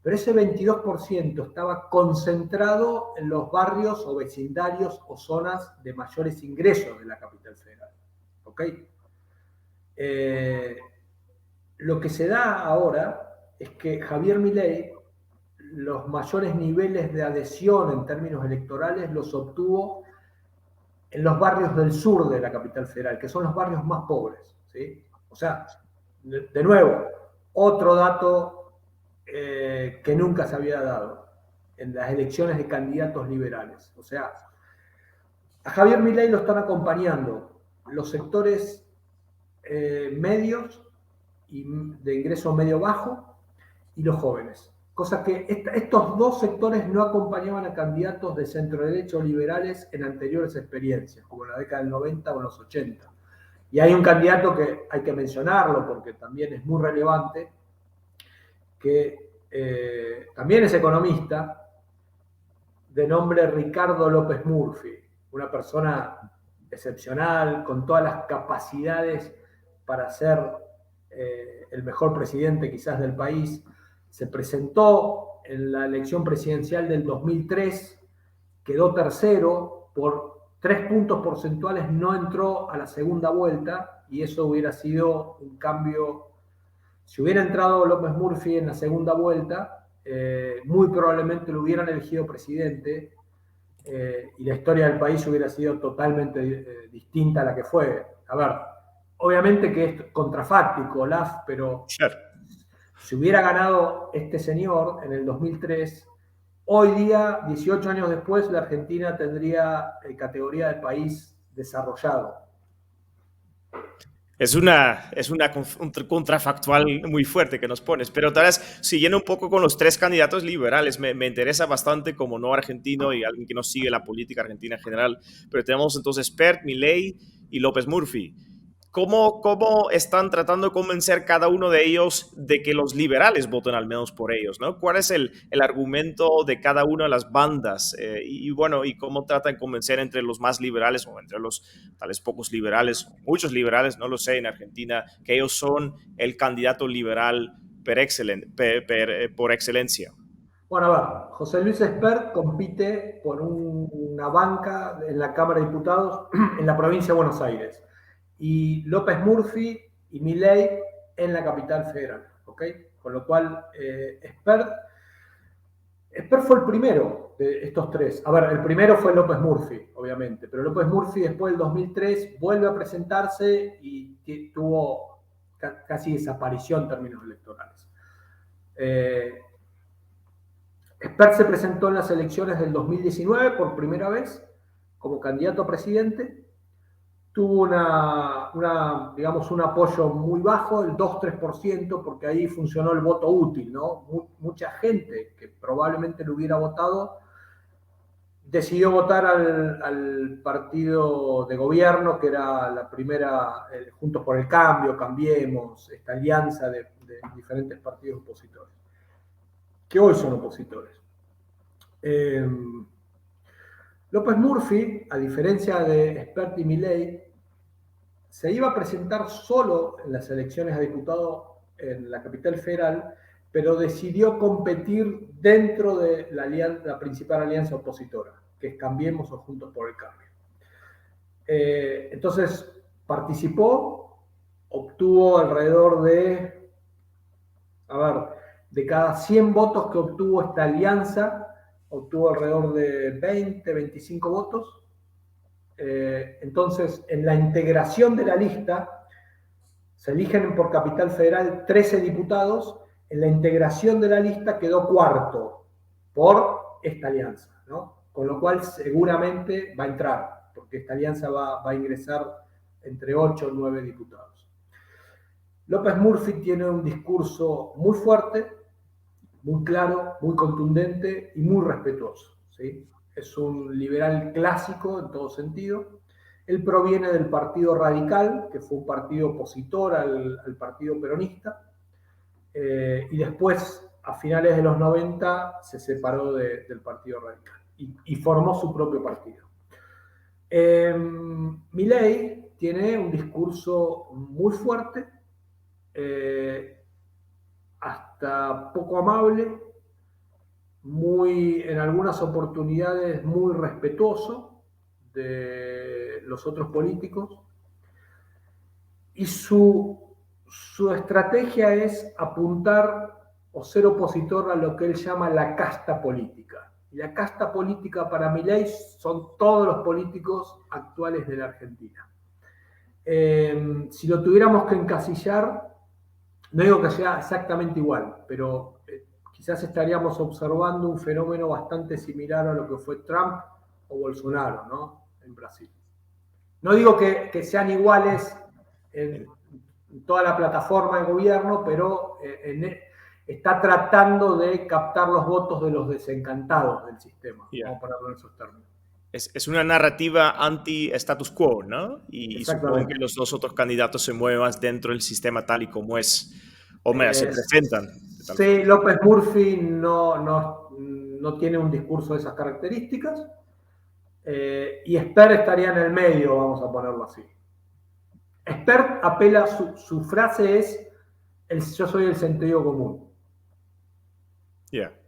Pero ese 22% estaba concentrado en los barrios o vecindarios o zonas de mayores ingresos de la capital federal. ¿Ok? Lo que se da ahora es que Javier Milei los mayores niveles de adhesión en términos electorales los obtuvo en los barrios del sur de la capital federal, que son los barrios más pobres, ¿sí? O sea, de nuevo, otro dato que nunca se había dado en las elecciones de candidatos liberales. O sea, a Javier Milei lo están acompañando los sectores medios y de ingreso medio bajo y los jóvenes. Cosa que estos dos sectores no acompañaban a candidatos de centro derecha o liberales en anteriores experiencias, como en la década del 90 o en los 80. Y hay un candidato que hay que mencionarlo porque también es muy relevante, que también es economista, de nombre Ricardo López Murphy, una persona excepcional, con todas las capacidades para ser el mejor presidente quizás del país. Se presentó en la elección presidencial del 2003, quedó tercero, por 3 puntos porcentuales no entró a la segunda vuelta, y eso hubiera sido un cambio. Si hubiera entrado López Murphy en la segunda vuelta, muy probablemente lo hubieran elegido presidente, y la historia del país hubiera sido totalmente distinta a la que fue. A ver, obviamente que es contrafáctico, Olaf, pero Sure. si hubiera ganado este señor en el 2003, hoy día, 18 años después, la Argentina tendría categoría de país desarrollado. Es una contrafactual muy fuerte que nos pones, pero tal vez siguiendo un poco con los tres candidatos liberales, me interesa bastante como no argentino y alguien que no sigue la política argentina en general, pero tenemos entonces Pert, Milei y López Murphy. ¿Cómo están tratando de convencer cada uno de ellos de que los liberales voten al menos por ellos, ¿no? ¿Cuál es el argumento de cada una de las bandas? Y bueno, y cómo tratan de convencer entre los más liberales o entre los tal vez pocos liberales, muchos liberales, no lo sé, en Argentina, que ellos son el candidato liberal por excelencia. Bueno, a ver, José Luis Espert compite por una banca en la Cámara de Diputados en la provincia de Buenos Aires y López Murphy y Milei en la capital federal, ¿ok? Con lo cual, Espert fue el primero de estos tres. A ver, el primero fue López Murphy, obviamente, pero López Murphy después del 2003 vuelve a presentarse y tuvo casi desaparición en términos electorales. Espert se presentó en las elecciones del 2019 por primera vez como candidato a presidente. Tuvo digamos, un apoyo muy bajo, el 2-3%, porque ahí funcionó el voto útil, ¿no? Mucha gente que probablemente lo hubiera votado decidió votar al partido de gobierno, que era la primera, Juntos por el Cambio, Cambiemos, esta alianza de diferentes partidos opositores, que hoy son opositores. López Murphy, a diferencia de Espert y Milei, se iba a presentar solo en las elecciones a diputado en la capital federal, pero decidió competir dentro de la principal alianza opositora, que es Cambiemos o Juntos por el Cambio. Entonces participó, obtuvo alrededor de cada 100 votos que obtuvo esta alianza, obtuvo alrededor de 20, 25 votos. Entonces, en la integración de la lista, se eligen por capital federal 13 diputados, en la integración de la lista quedó cuarto por esta alianza, ¿no? Con lo cual seguramente va a entrar, porque esta alianza va a ingresar entre 8 o 9 diputados. López Murphy tiene un discurso muy fuerte, muy claro, muy contundente y muy respetuoso, ¿sí? Es un liberal clásico en todo sentido. Él proviene del Partido Radical, que fue un partido opositor al partido peronista, y después, a finales de los 90, se separó del Partido Radical y formó su propio partido. Milei tiene un discurso muy fuerte, hasta poco amable, en algunas oportunidades muy respetuoso de los otros políticos, y su estrategia es apuntar o ser opositor a lo que él llama la casta política. Y la casta política para Milei son todos los políticos actuales de la Argentina. Si lo tuviéramos que encasillar, no digo que sea exactamente igual, pero quizás estaríamos observando un fenómeno bastante similar a lo que fue Trump o Bolsonaro, ¿no? En Brasil. No digo que sean iguales en toda la plataforma de gobierno, pero está tratando de captar los votos de los desencantados del sistema, vamos a ponerlo en esos términos. Es una narrativa anti-status quo, ¿no? Y supongo que los dos otros candidatos se muevan dentro del sistema tal y como es, o se presentan. Sí, López Murphy no tiene un discurso de esas características, y Espert estaría en el medio, vamos a ponerlo así. Espert apela, su frase es, yo soy el sentido común.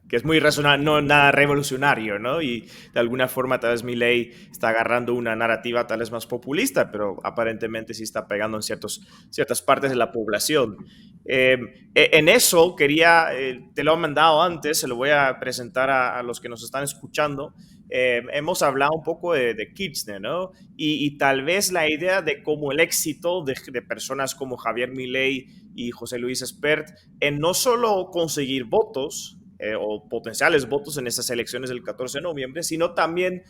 Que es muy razonable, no nada revolucionario, ¿no? Y de alguna forma tal vez Milei está agarrando una narrativa tal vez más populista, pero aparentemente sí está pegando en ciertas partes de la población. En eso quería, te lo he mandado antes, se lo voy a presentar a los que nos están escuchando. Hemos hablado un poco de Kirchner, ¿no? Y tal vez la idea de cómo el éxito de personas como Javier Milei y José Luis Espert en no solo conseguir votos, o potenciales votos en esas elecciones del 14 de noviembre, sino también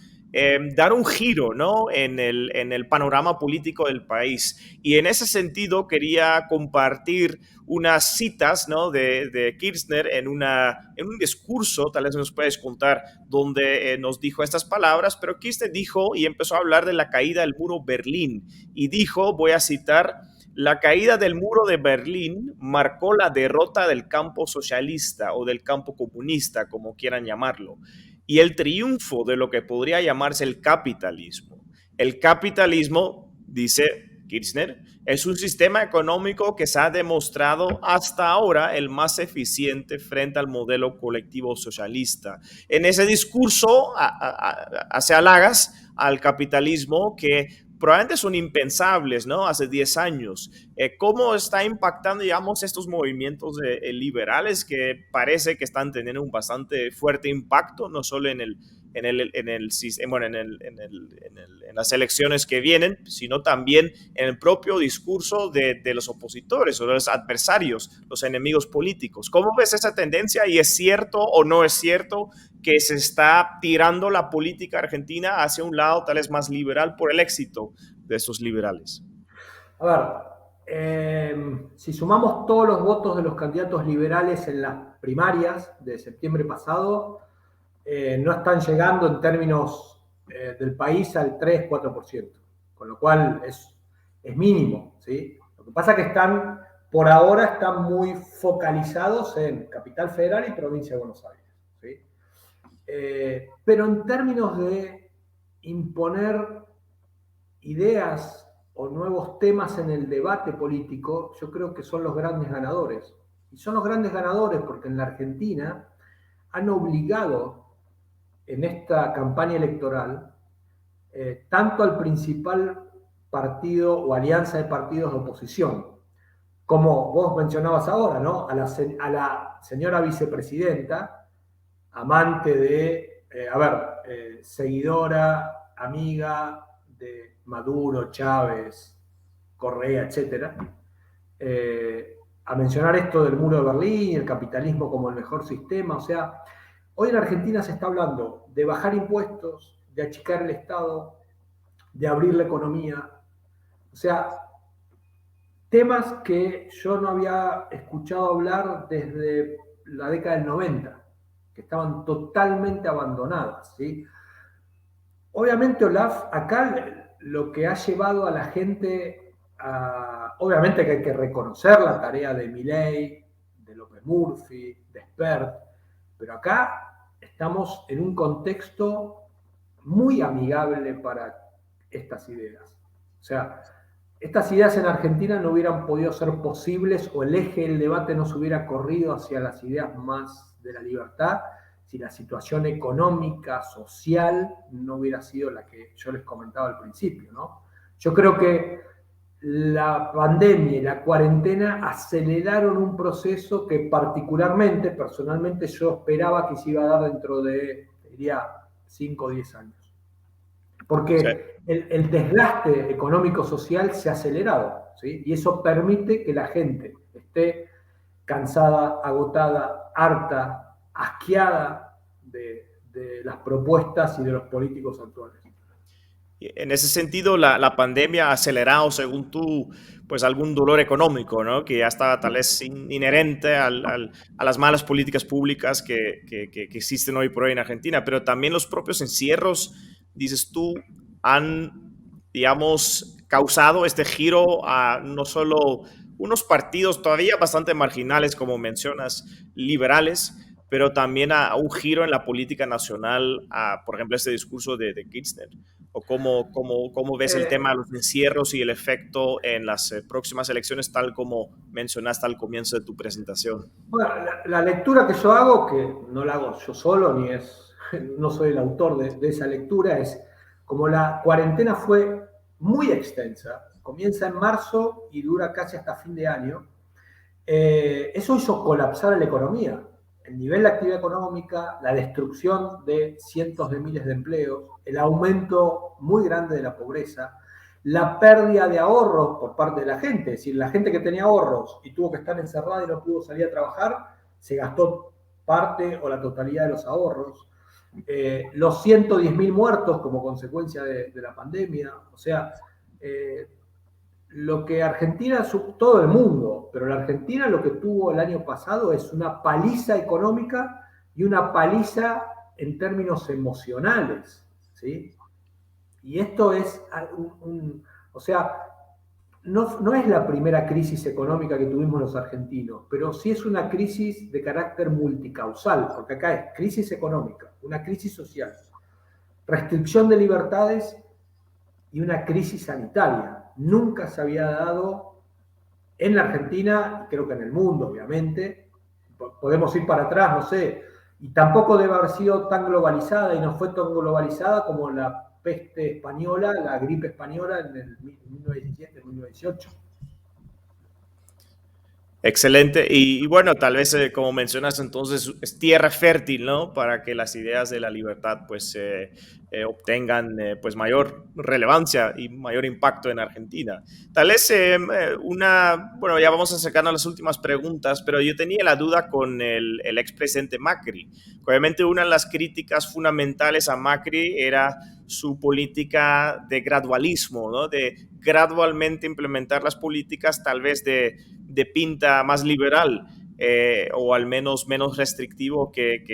dar un giro, ¿no? en el panorama político del país. Y en ese sentido quería compartir unas citas, ¿no? de Kirchner en un discurso, tal vez nos puedes contar, donde nos dijo estas palabras, pero Kirchner dijo y empezó a hablar de la caída del muro Berlín y dijo, voy a citar: la caída del muro de Berlín marcó la derrota del campo socialista o del campo comunista, como quieran llamarlo, y el triunfo de lo que podría llamarse el capitalismo. El capitalismo, dice, Kirchner, es un sistema económico que se ha demostrado hasta ahora el más eficiente frente al modelo colectivo socialista. En ese discurso hace halagas al capitalismo que probablemente son impensables, ¿no? Hace 10 años. ¿Cómo está impactando, digamos, estos movimientos liberales que parece que están teniendo un bastante fuerte impacto, no solo en las elecciones que vienen, sino también en el propio discurso de los opositores o de los adversarios, los enemigos políticos? ¿Cómo ves esa tendencia y es cierto o no es cierto que se está tirando la política argentina hacia un lado tal vez más liberal por el éxito de estos liberales? A ver, si sumamos todos los votos de los candidatos liberales en las primarias de septiembre pasado, no están llegando en términos del país al 3-4%, con lo cual es mínimo, ¿sí? Lo que pasa es que por ahora están muy focalizados en Capital Federal y Provincia de Buenos Aires, ¿sí? Pero en términos de imponer ideas o nuevos temas en el debate político, yo creo que son los grandes ganadores. Y son los grandes ganadores porque en la Argentina han obligado en esta campaña electoral tanto al principal partido o alianza de partidos de oposición, como vos mencionabas ahora, ¿no? A la señora vicepresidenta, amante de, seguidora, amiga de Maduro, Chávez, Correa, etcétera, a mencionar esto del muro de Berlín, el capitalismo como el mejor sistema. O sea, hoy en Argentina se está hablando de bajar impuestos, de achicar el Estado, de abrir la economía. O sea, temas que yo no había escuchado hablar desde la década del 90, que estaban totalmente abandonadas, ¿sí? Obviamente, Olaf, acá lo que ha llevado a la gente obviamente que hay que reconocer la tarea de Milei, de López Murphy, de Spert, pero acá estamos en un contexto muy amigable para estas ideas. O sea, estas ideas en Argentina no hubieran podido ser posibles o el eje del debate no se hubiera corrido hacia las ideas más de la libertad si la situación económica, social, no hubiera sido la que yo les comentaba al principio, ¿no? Yo creo que la pandemia y la cuarentena aceleraron un proceso que particularmente, personalmente, yo esperaba que se iba a dar dentro de, diría, 5 o 10 años. Porque sí, el desgaste económico-social se ha acelerado, ¿sí? Y eso permite que la gente esté cansada, agotada, harta, asqueada de las propuestas y de los políticos actuales. En ese sentido, la pandemia ha acelerado, según tú, pues algún dolor económico, ¿no? Que ya está tal vez inherente a las malas políticas públicas que existen hoy por hoy en Argentina, pero también los propios encierros, dices tú, han, digamos, causado este giro a no solo unos partidos todavía bastante marginales, como mencionas, liberales, pero también a un giro en la política nacional, por ejemplo, este discurso de Kirchner. ¿O cómo ves el tema de los encierros y el efecto en las próximas elecciones, tal como mencionaste al comienzo de tu presentación? Bueno, la lectura que yo hago, que no la hago yo solo, no soy el autor de esa lectura, es como la cuarentena fue muy extensa, comienza en marzo y dura casi hasta fin de año, eso hizo colapsar la economía. El nivel de actividad económica, la destrucción de cientos de miles de empleos, el aumento muy grande de la pobreza, la pérdida de ahorros por parte de la gente. Es decir, la gente que tenía ahorros y tuvo que estar encerrada y no pudo salir a trabajar, se gastó parte o la totalidad de los ahorros. Los 110.000 muertos como consecuencia de la pandemia. O sea, lo que Argentina, todo el mundo, pero la Argentina lo que tuvo el año pasado es una paliza económica y una paliza en términos emocionales, ¿sí? Y esto es o sea, no es la primera crisis económica que tuvimos los argentinos, pero sí es una crisis de carácter multicausal, porque acá es crisis económica, una crisis social, restricción de libertades y una crisis sanitaria. nunca se había dado en la Argentina, creo que en el mundo, obviamente. Podemos ir para atrás, no sé, y tampoco debe haber sido tan globalizada y no fue tan globalizada como la peste española, la gripe española en el 1917, 1918. Excelente. Y bueno, tal vez como mencionas entonces es tierra fértil, ¿no? Para que las ideas de la libertad pues obtengan pues mayor relevancia y mayor impacto en Argentina. Tal vez bueno, ya vamos acercando a las últimas preguntas, pero yo tenía la duda con el expresidente Macri. Obviamente una de las críticas fundamentales a Macri era su política de gradualismo, ¿no? De gradualmente implementar las políticas tal vez de pinta más liberal o al menos menos restrictivo que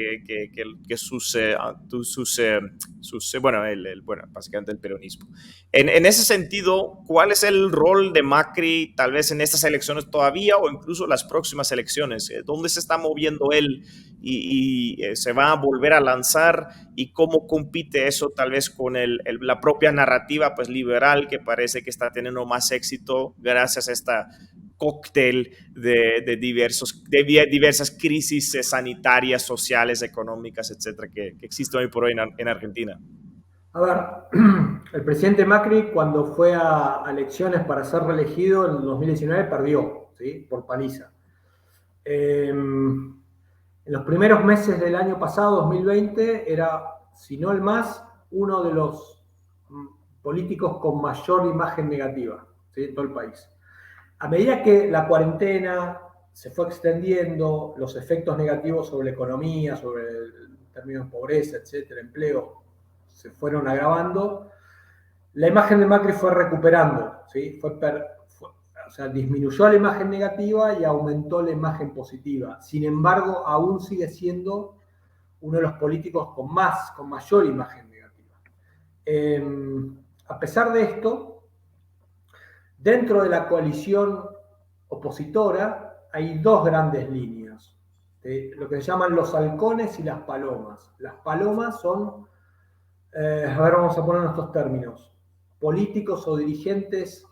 bueno, bueno, básicamente el peronismo. En ese sentido, ¿cuál es el rol de Macri tal vez en estas elecciones todavía o incluso las próximas elecciones? ¿Dónde se está moviendo él y se va a volver a lanzar y cómo compite eso tal vez con la propia narrativa pues liberal que parece que está teniendo más éxito gracias a esta cóctel de diversas crisis sanitarias, sociales, económicas, etcétera, que existen hoy por hoy en Argentina? A ver, el presidente Macri cuando fue a elecciones para ser reelegido en el 2019 perdió, ¿sí? Por paliza. En los primeros meses del año pasado, 2020, era, si no el más, uno de los políticos con mayor imagen negativa, ¿sí? En todo el país. A medida que la cuarentena se fue extendiendo, los efectos negativos sobre la economía, sobre el término de pobreza, etcétera, empleo, se fueron agravando, la imagen de Macri fue recuperando, ¿sí? O sea, disminuyó la imagen negativa y aumentó la imagen positiva. Sin embargo, aún sigue siendo uno de los políticos con mayor imagen negativa. A pesar de esto, dentro de la coalición opositora hay dos grandes líneas, lo que se llaman los halcones y las palomas. Las palomas son, a ver, vamos a poner estos términos, políticos o dirigentes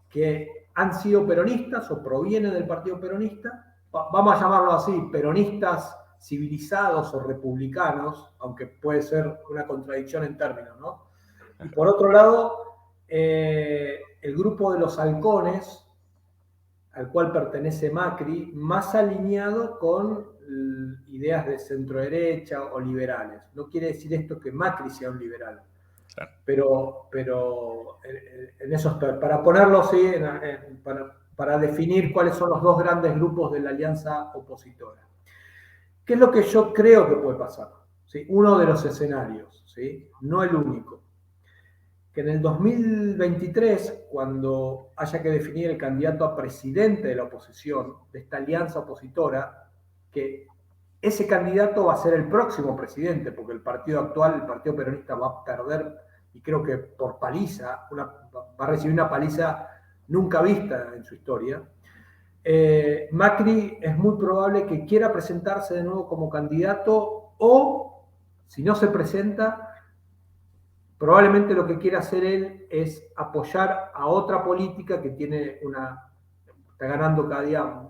que han sido peronistas o provienen del partido peronista, vamos a llamarlo así, peronistas civilizados o republicanos, aunque puede ser una contradicción en términos, ¿no? Y por otro lado, el grupo de los halcones, al cual pertenece Macri, más alineado con ideas de centro derecha o liberales. No quiere decir esto que Macri sea un liberal, claro. pero en esos, para ponerlo así, para definir cuáles son los dos grandes grupos de la alianza opositora. ¿Qué es lo que yo creo que puede pasar? ¿Sí? Uno de los escenarios, ¿sí? No el único. Que en el 2023, cuando haya que definir el candidato a presidente de la oposición, de esta alianza opositora, que ese candidato va a ser el próximo presidente, porque el partido actual, el Partido Peronista, va a perder, y creo que por paliza, va a recibir una paliza nunca vista en su historia. Macri es muy probable que quiera presentarse de nuevo como candidato o, si no se presenta, probablemente lo que quiere hacer él es apoyar a otra política que está ganando cada día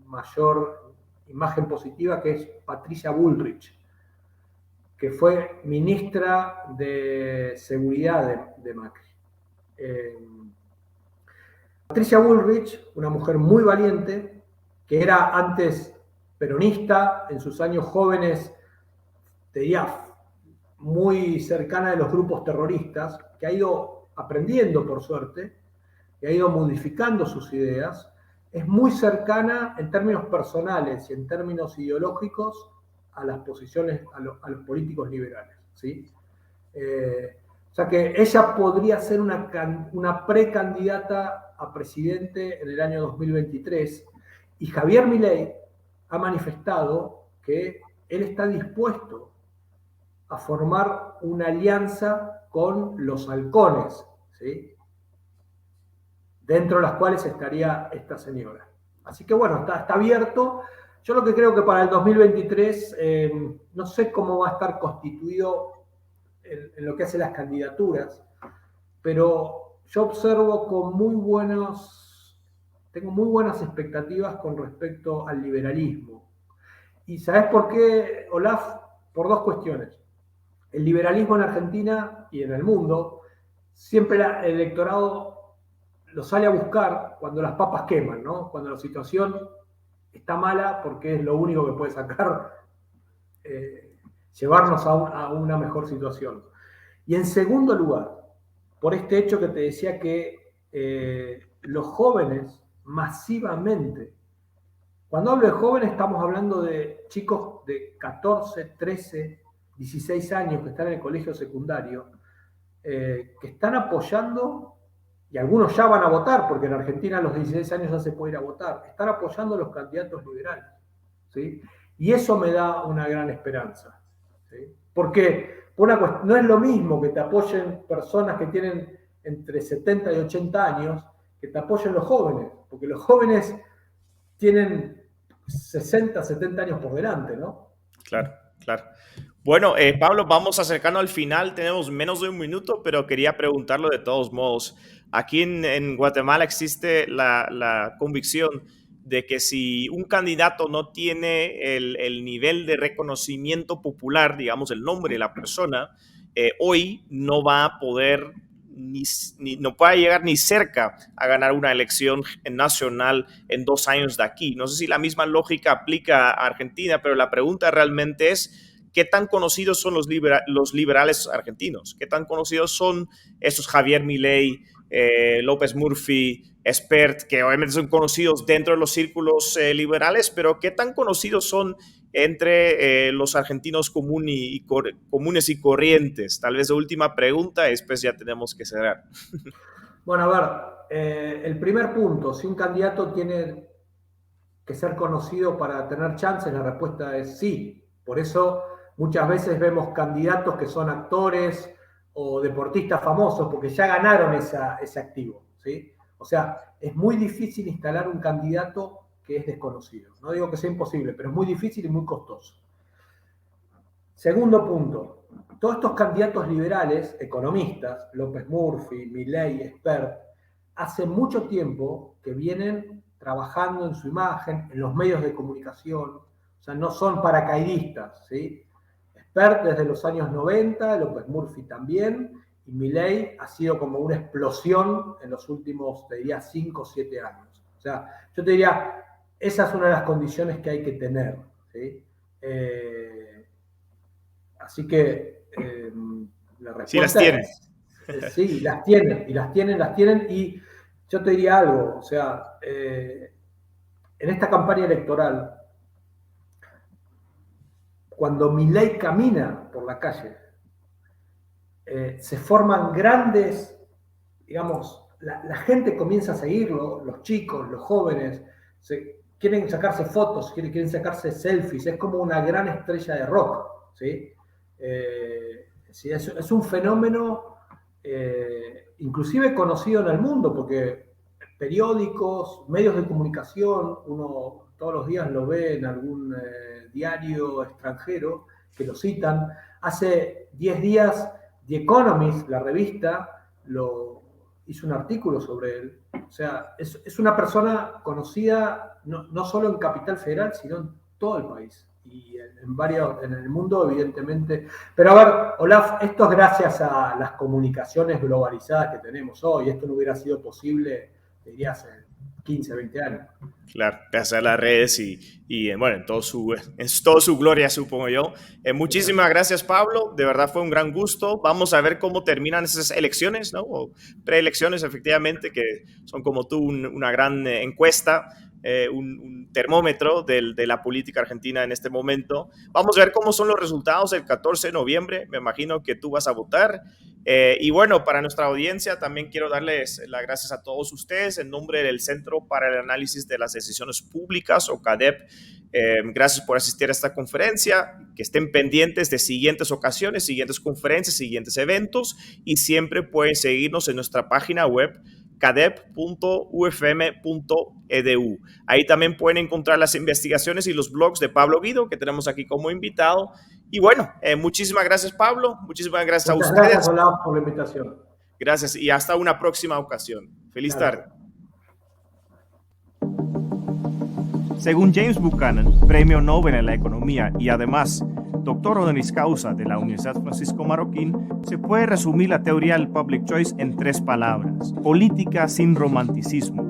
mayor imagen positiva, que es Patricia Bullrich, que fue ministra de Seguridad de Macri. Patricia Bullrich, una mujer muy valiente, que era antes peronista, en sus años jóvenes, te diría, muy cercana de los grupos terroristas, que ha ido aprendiendo, por suerte, que ha ido modificando sus ideas, es muy cercana en términos personales y en términos ideológicos a las posiciones, a los políticos liberales, ¿sí? O sea que ella podría ser una precandidata a presidente en el año 2023, y Javier Milei ha manifestado que él está dispuesto a formar una alianza con los halcones, ¿sí? Dentro de las cuales estaría esta señora. Así que bueno, está abierto. Yo lo que creo que para el 2023, no sé cómo va a estar constituido en lo que hace las candidaturas, pero yo observo tengo muy buenas expectativas con respecto al liberalismo. ¿Y sabes por qué, Olaf? Por dos cuestiones. El liberalismo en Argentina y en el mundo, siempre el electorado lo sale a buscar cuando las papas queman, ¿no? Cuando la situación está mala porque es lo único que puede sacar, llevarnos a una mejor situación. Y en segundo lugar, por este hecho que te decía que los jóvenes masivamente, cuando hablo de jóvenes estamos hablando de chicos de 14, 13, 16 años que están en el colegio secundario, que están apoyando, y algunos ya van a votar, porque en Argentina a los 16 años ya se puede ir a votar, están apoyando a los candidatos liberales. ¿Sí? Y eso me da una gran esperanza. ¿Sí? Porque no es lo mismo que te apoyen personas que tienen entre 70 y 80 años que te apoyen los jóvenes, porque los jóvenes tienen 60, 70 años por delante, ¿no? Claro, claro. Bueno, Pablo, vamos acercando al final, tenemos menos de un minuto, pero quería preguntarlo de todos modos. Aquí en Guatemala existe la convicción de que si un candidato no tiene el nivel de reconocimiento popular, digamos el nombre de la persona, hoy no va a poder no puede llegar ni cerca a ganar una elección nacional en 2 años de aquí. No sé si la misma lógica aplica a Argentina, pero la pregunta realmente es, ¿qué tan conocidos son los liberales argentinos? ¿Qué tan conocidos son esos Javier Milei, López Murphy, Espert, que obviamente son conocidos dentro de los círculos liberales, pero qué tan conocidos son entre los argentinos comunes y corrientes? Tal vez la última pregunta, después ya tenemos que cerrar. Bueno, a ver, el primer punto, si un candidato tiene que ser conocido para tener chances, la respuesta es sí. Por eso muchas veces vemos candidatos que son actores o deportistas famosos porque ya ganaron ese activo, ¿sí? O sea, es muy difícil instalar un candidato que es desconocido. No digo que sea imposible, pero es muy difícil y muy costoso. Segundo punto, todos estos candidatos liberales, economistas, López Murphy, Milei, Espert, hace mucho tiempo que vienen trabajando en su imagen, en los medios de comunicación, o sea, no son paracaidistas, ¿sí? Espert desde los años 90, López Murphy también, y Milei ha sido como una explosión en los últimos, te diría, 5 o 7 años. O sea, yo te diría, esa es una de las condiciones que hay que tener, ¿sí? Así que la Sí las respuesta tienen. es sí, las tienen, y las tienen, y yo te diría algo, o sea, en esta campaña electoral, cuando Milei camina por la calle, se forman grandes, digamos, la gente comienza a seguirlo, los chicos, los jóvenes, quieren sacarse fotos, quieren sacarse selfies, es como una gran estrella de rock, ¿sí? Sí, es un fenómeno inclusive conocido en el mundo, porque periódicos, medios de comunicación, uno todos los días lo ve en algún diario extranjero que lo citan. Hace 10 días The Economist, la revista, hizo un artículo sobre él. O sea, es una persona conocida no solo en Capital Federal, sino en todo el país y en el mundo, evidentemente. Pero a ver, Olaf, esto es gracias a las comunicaciones globalizadas que tenemos hoy. Esto no hubiera sido posible, te diría, hace 15, 20 años. Claro, gracias a las redes y bueno, en todo su gloria, supongo yo. Muchísimas gracias, Pablo. De verdad fue un gran gusto. Vamos a ver cómo terminan esas elecciones, ¿no? O preelecciones, efectivamente, que son como tú una gran encuesta, un termómetro de la política argentina en este momento. Vamos a ver cómo son los resultados el 14 de noviembre. Me imagino que tú vas a votar. Y bueno, para nuestra audiencia también quiero darles las gracias a todos ustedes en nombre del Centro para el Análisis de las Decisiones Públicas o CADEP. Gracias por asistir a esta conferencia, que estén pendientes de siguientes ocasiones, siguientes conferencias, siguientes eventos y siempre pueden seguirnos en nuestra página web cadep.ufm.edu. Ahí también pueden encontrar las investigaciones y los blogs de Pablo Guido, que tenemos aquí como invitado. Y bueno, muchísimas gracias, Pablo. Muchísimas gracias a Muchas ustedes. gracias, Olaf, por la invitación. Gracias y hasta una próxima ocasión. Feliz tarde. Según James Buchanan, Premio Nobel en la Economía y además doctor honoris causa de la Universidad Francisco Marroquín, se puede resumir la teoría del public choice en 3 palabras: política sin romanticismo.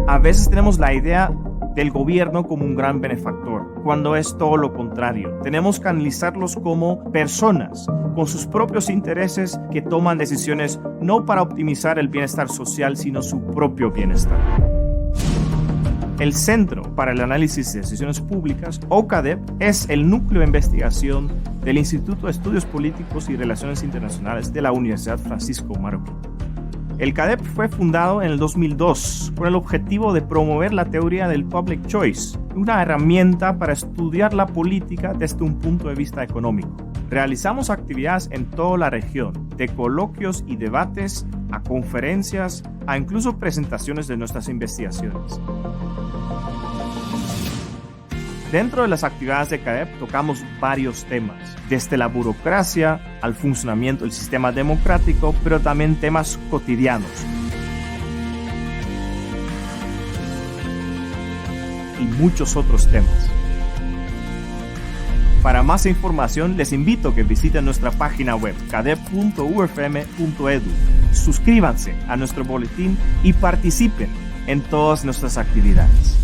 A veces tenemos la idea del gobierno como un gran benefactor, cuando es todo lo contrario. Tenemos que analizarlos como personas con sus propios intereses que toman decisiones no para optimizar el bienestar social, sino su propio bienestar. El Centro para el Análisis de Decisiones Públicas, o CADEP, es el núcleo de investigación del Instituto de Estudios Políticos y Relaciones Internacionales de la Universidad Francisco Marroquín. El CADEP fue fundado en el 2002 con el objetivo de promover la teoría del public choice, una herramienta para estudiar la política desde un punto de vista económico. Realizamos actividades en toda la región, de coloquios y debates a conferencias, a incluso presentaciones de nuestras investigaciones. Dentro de las actividades de CADEP tocamos varios temas, desde la burocracia al funcionamiento del sistema democrático, pero también temas cotidianos. Y muchos otros temas. Para más información, les invito a que visiten nuestra página web cadep.ufm.edu. Suscríbanse a nuestro boletín y participen en todas nuestras actividades.